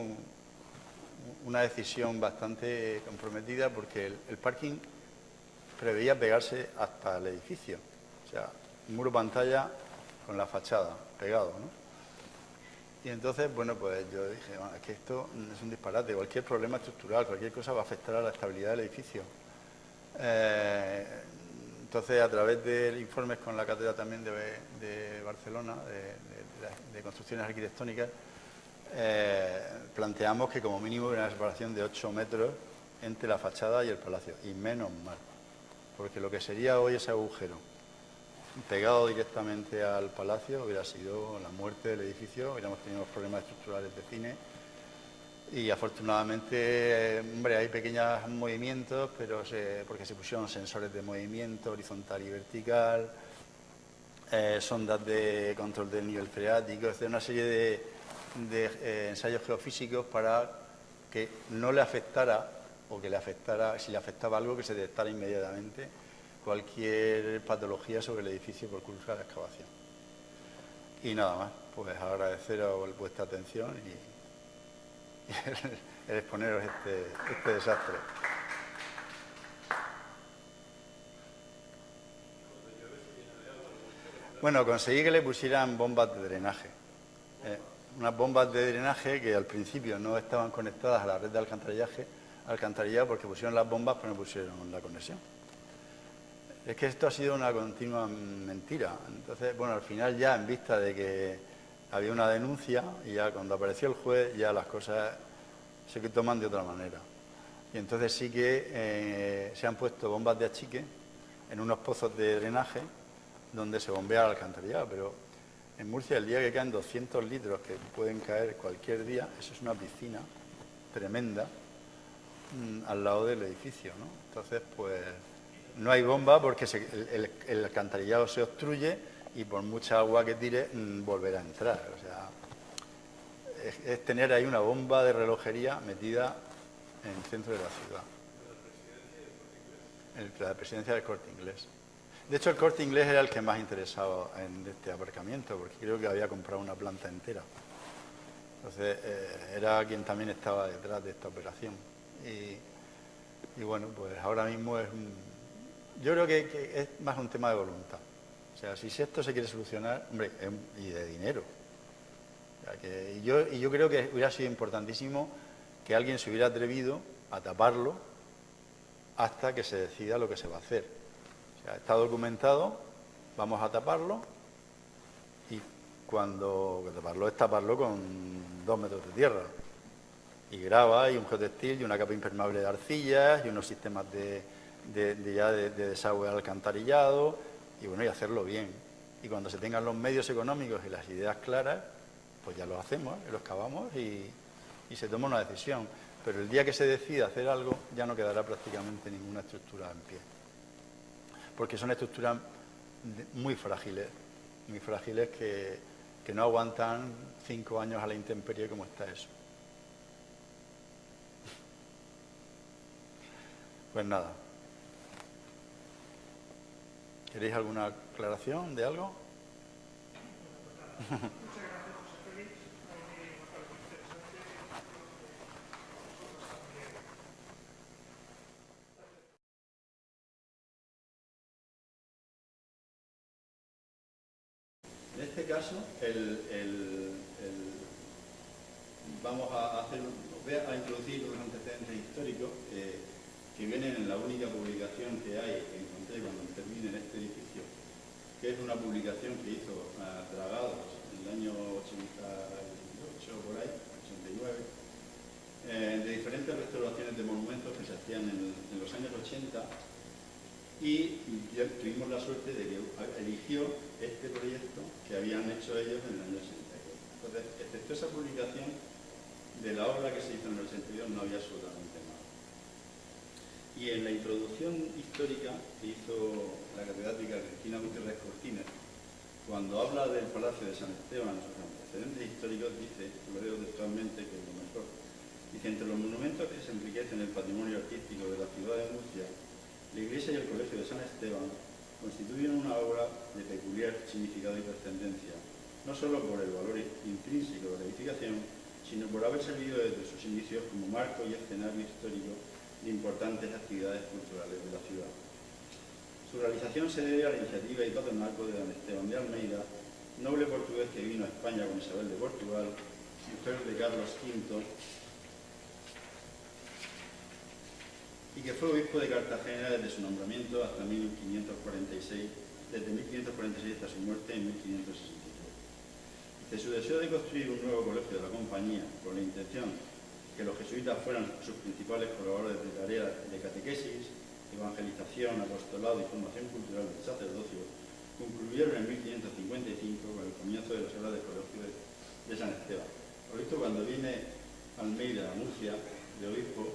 una decisión bastante comprometida, porque el parking preveía pegarse hasta el edificio, o sea, un muro pantalla con la fachada pegado, ¿no? Y entonces, bueno, pues yo dije, bueno, es que esto es un disparate, cualquier problema estructural, cualquier cosa va a afectar a la estabilidad del edificio. Entonces, a través de informes con la cátedra también de Barcelona, de construcciones arquitectónicas, planteamos que como mínimo una separación de 8 metros entre la fachada y el palacio, y menos mal, porque lo que sería hoy ese agujero pegado directamente al palacio hubiera sido la muerte del edificio, hubiéramos tenido problemas estructurales de cine. Y afortunadamente, hombre, hay pequeños movimientos, pero porque se pusieron sensores de movimiento horizontal y vertical, sondas de control del nivel freático, es decir, una serie de ensayos geofísicos para que no le afectara, o que le afectara, si le afectaba algo, que se detectara inmediatamente cualquier patología sobre el edificio por culpa de la excavación. Y nada más, pues agradeceros vuestra atención y el exponeros este desastre. Bueno, conseguí que le pusieran bombas de drenaje. Unas bombas de drenaje que al principio no estaban conectadas a la red de alcantarillado porque pusieron las bombas pero no pusieron la conexión. Es que esto ha sido una continua mentira. Entonces, bueno, al final ya en vista de que había una denuncia y ya cuando apareció el juez ya las cosas se toman de otra manera. Y entonces sí que se han puesto bombas de achique en unos pozos de drenaje donde se bombea el alcantarillado, pero en Murcia el día que caen 200 litros, que pueden caer cualquier día, eso es una piscina tremenda al lado del edificio, ¿no? Entonces, pues no hay bomba porque el alcantarillado se obstruye y por mucha agua que tire volverá a entrar. O sea, es tener ahí una bomba de relojería metida en el centro de la ciudad. La presidencia del Corte Inglés. De hecho, el Corte Inglés era el que más interesado en este aparcamiento, porque creo que había comprado una planta entera. Entonces, era quien también estaba detrás de esta operación. Y bueno, pues ahora mismo yo creo que es más un tema de voluntad. O sea, si esto se quiere solucionar, hombre, y de dinero. O sea, yo creo que hubiera sido importantísimo que alguien se hubiera atrevido a taparlo hasta que se decida lo que se va a hacer. O sea, está documentado, vamos a taparlo y cuando taparlo es taparlo con 2 metros de tierra. Y grava y un geotextil y una capa impermeable de arcillas y unos sistemas de desagüe alcantarillado y bueno, y hacerlo bien. Y cuando se tengan los medios económicos y las ideas claras, pues ya lo hacemos, lo excavamos y se toma una decisión. Pero el día que se decida hacer algo, ya no quedará prácticamente ninguna estructura en pie. Porque son estructuras muy frágiles que no aguantan 5 años a la intemperie como está eso. Pues nada. ¿Queréis alguna aclaración de algo? En este caso, vamos a introducir unos antecedentes históricos que vienen en la única publicación que hay, que encontré cuando terminé en este edificio, que es una publicación que hizo Dragados en el año 88, por ahí, 89, de diferentes restauraciones de monumentos que se hacían en los años 80, y tuvimos la suerte de que eligió este proyecto que habían hecho ellos en el año 82. Entonces, excepto esa publicación, de la obra que se hizo en el 82 no había absolutamente nada. Y en la introducción histórica que hizo la catedrática Cristina Gutiérrez Cortines, cuando habla del Palacio de San Esteban, sus antecedentes históricos, dice, lo leo textualmente, que es lo mejor, dice: entre los monumentos que se enriquecen el patrimonio artístico de la ciudad de Murcia, la iglesia y el colegio de San Esteban constituyen una obra de peculiar significado y trascendencia, no solo por el valor intrínseco de la edificación, sino por haber servido desde sus inicios como marco y escenario histórico de importantes actividades culturales de la ciudad. Su realización se debe a la iniciativa y patronazgo de don Esteban de Almeida, noble portugués que vino a España con Isabel de Portugal, mujer de Carlos V, y que fue obispo de Cartagena desde su nombramiento hasta 1546, desde 1546 hasta su muerte en 1563. De su deseo de construir un nuevo colegio de la compañía con la intención que los jesuitas fueran sus principales colaboradores de tareas de catequesis, evangelización, apostolado y formación cultural del sacerdocio, concluyeron en 1555 con el comienzo de las obras del colegio de San Esteban. Por esto, cuando viene Almeida a Murcia de obispo,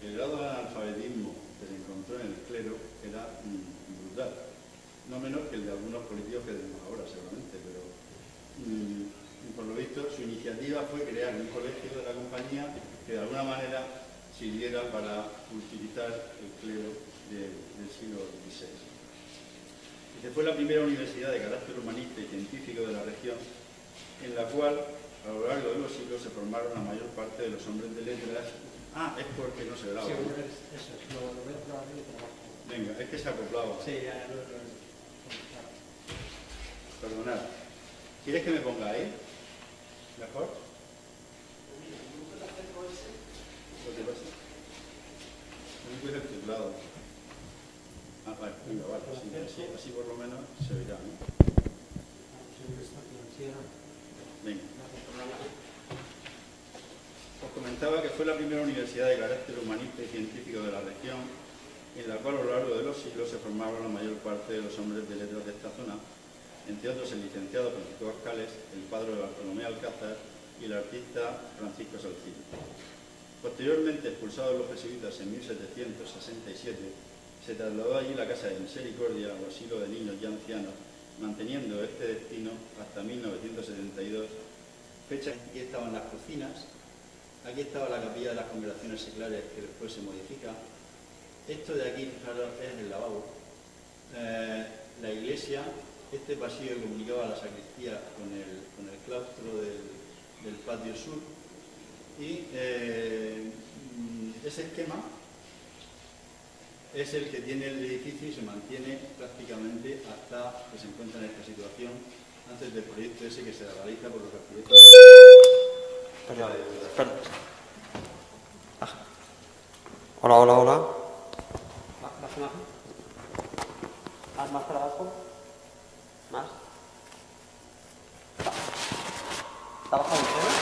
el grado de analfabetismo que se encontró en el clero era brutal, no menos que el de algunos políticos que tenemos ahora seguramente, pero por lo visto su iniciativa fue crear un colegio de la compañía que de alguna manera sirviera para utilizar el clero del siglo XVI. Y fue la primera universidad de carácter humanista y científico de la región, en la cual a lo largo de los siglos se formaron la mayor parte de los hombres de letras. Ah, es porque no se graba. Sí, eso, lo voy a probar y trabajo. Venga, es que se acoplaba. Sí, ya lo Perdonad. ¿Quieres que me ponga ahí? ¿Mejor? ¿Lo que pasa? No es el teclado. Ah, vale, venga, vale. Así por lo menos se verá, ¿no? Venga. Os comentaba que fue la primera universidad de carácter humanista y científico de la región, en la cual a lo largo de los siglos se formaron la mayor parte de los hombres de letras de esta zona, entre otros el licenciado Francisco Bascales, el padre de Bartolomé Alcázar y el artista Francisco Salcillo. Posteriormente, expulsados los jesuitas en 1767, se trasladó allí la Casa de Misericordia o asilo de niños y ancianos, manteniendo este destino hasta 1972, fecha en que estaban las cocinas. Aquí estaba la capilla de las congregaciones seculares, que después se modifica. Esto de aquí, fijaros, es el lavabo. La iglesia, este pasillo que comunicaba la sacristía con el claustro del patio sur. Y ese esquema es el que tiene el edificio y se mantiene prácticamente hasta que se encuentra en esta situación, antes del proyecto ese que se realiza por los arquitectos. Hola, hola, hola. Más para abajo. Más. ¿Está bajado el tren?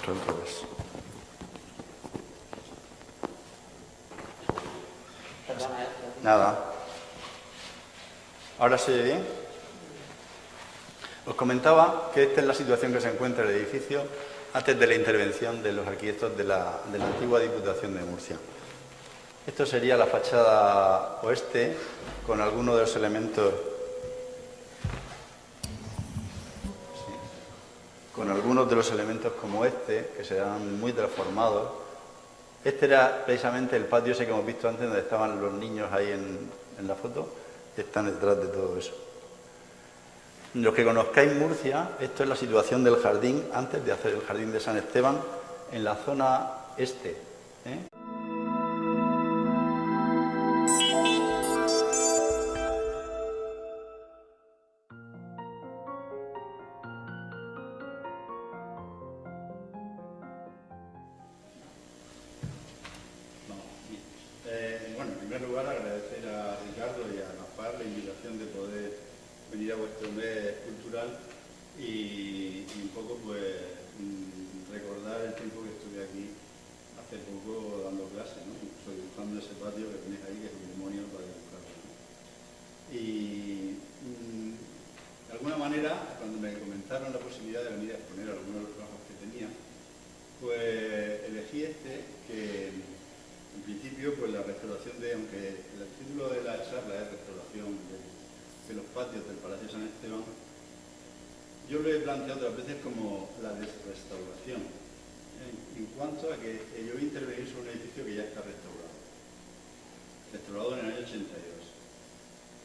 Al revés. Perdona, Nada. ¿Ahora se oye bien? Os comentaba que esta es la situación que se encuentra el edificio antes de la intervención de los arquitectos de la antigua Diputación de Murcia. Esto sería la fachada oeste, con algunos de los elementos... Sí, con algunos de los elementos como este, que serán muy transformados. Este era precisamente el patio ese que hemos visto antes, donde estaban los niños ahí en la foto, que están detrás de todo eso. Los que conozcáis Murcia, esto es la situación del jardín antes de hacer el jardín de San Esteban en la zona este. Bueno, en primer lugar agradecer a Ricardo y a Gaspar la invitación de poder venir a vuestro mes cultural y un poco pues recordar el tiempo que estuve aquí hace poco dando clases, ¿no? Incluso dibujando ese patio que tenéis ahí, que es un demonio para dibujarlo, ¿no? Y de alguna manera, cuando me comentaron la posibilidad de venir a exponer algunos de los trabajos que tenía, pues elegí este, que en principio pues la restauración aunque el título de la charla es restauración de los patios del Palacio San Esteban, yo lo he planteado otras veces como la desrestauración, en cuanto a que yo voy a intervenir sobre un edificio que ya está restaurado en el año 82.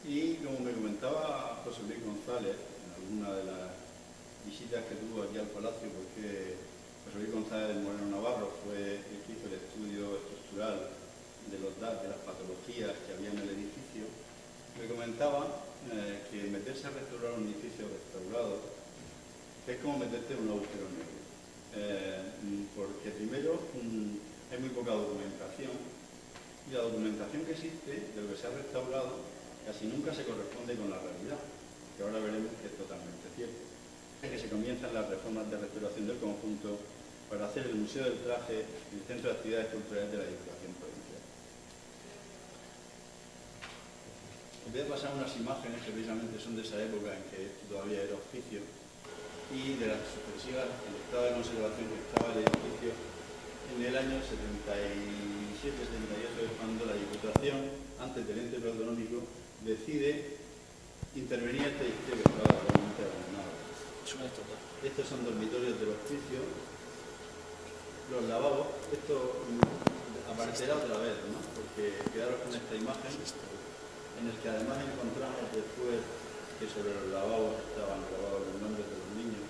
Y como me comentaba José Luis González en alguna de las visitas que tuvo aquí al Palacio, porque José Luis González de Moreno Navarro fue el que hizo el estudio estructural de las patologías que había en el edificio, me comentaba que meterse a restaurar un edificio restaurado es como meterte en un agujero negro, porque primero documentación que existe, de lo que se ha restaurado, casi nunca se corresponde con la realidad, que ahora veremos que es totalmente cierto. Es que se comienzan las reformas de restauración del conjunto para hacer el Museo del Traje el centro de actividades culturales de la Diputación Provincial. Os voy a pasar unas imágenes que precisamente son de esa época en que esto todavía era oficio y de las sucesivas, el estado de conservación que estaba el edificio en el año 77-78, cuando la Diputación, antes del ente autonómico, decide intervenir este edificio que estaba totalmente abandonado. Estos son dormitorios del hospicio, los lavabos. Esto aparecerá otra vez, ¿no? Porque quedaros con esta imagen, en el que además encontramos después que sobre los lavabos estaban grabados los nombres de los niños.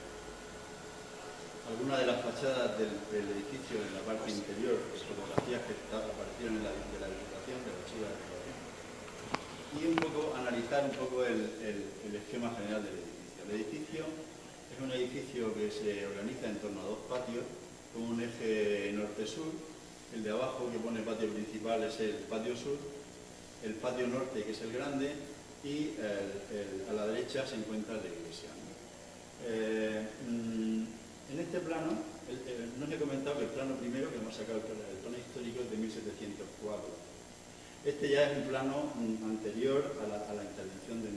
Algunas de las fachadas del edificio en la parte interior, fotografías que aparecieron de la Diputación, de la archivo de la Diputación. Y un poco analizar un poco el esquema general del edificio. El edificio es un edificio que se organiza en torno a dos patios, con un eje norte-sur. El de abajo, que pone patio principal, es el patio sur. El patio norte, que es el grande, y a la derecha se encuentra la iglesia. En este plano, no os he comentado que el plano primero que hemos sacado, el plano histórico, es de 1704. Este ya es un plano anterior a la intervención de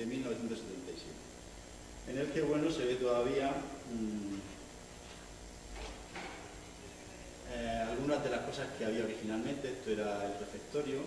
1977, en el que, bueno, se ve todavía algunas de las cosas que había originalmente. Esto era el refectorio.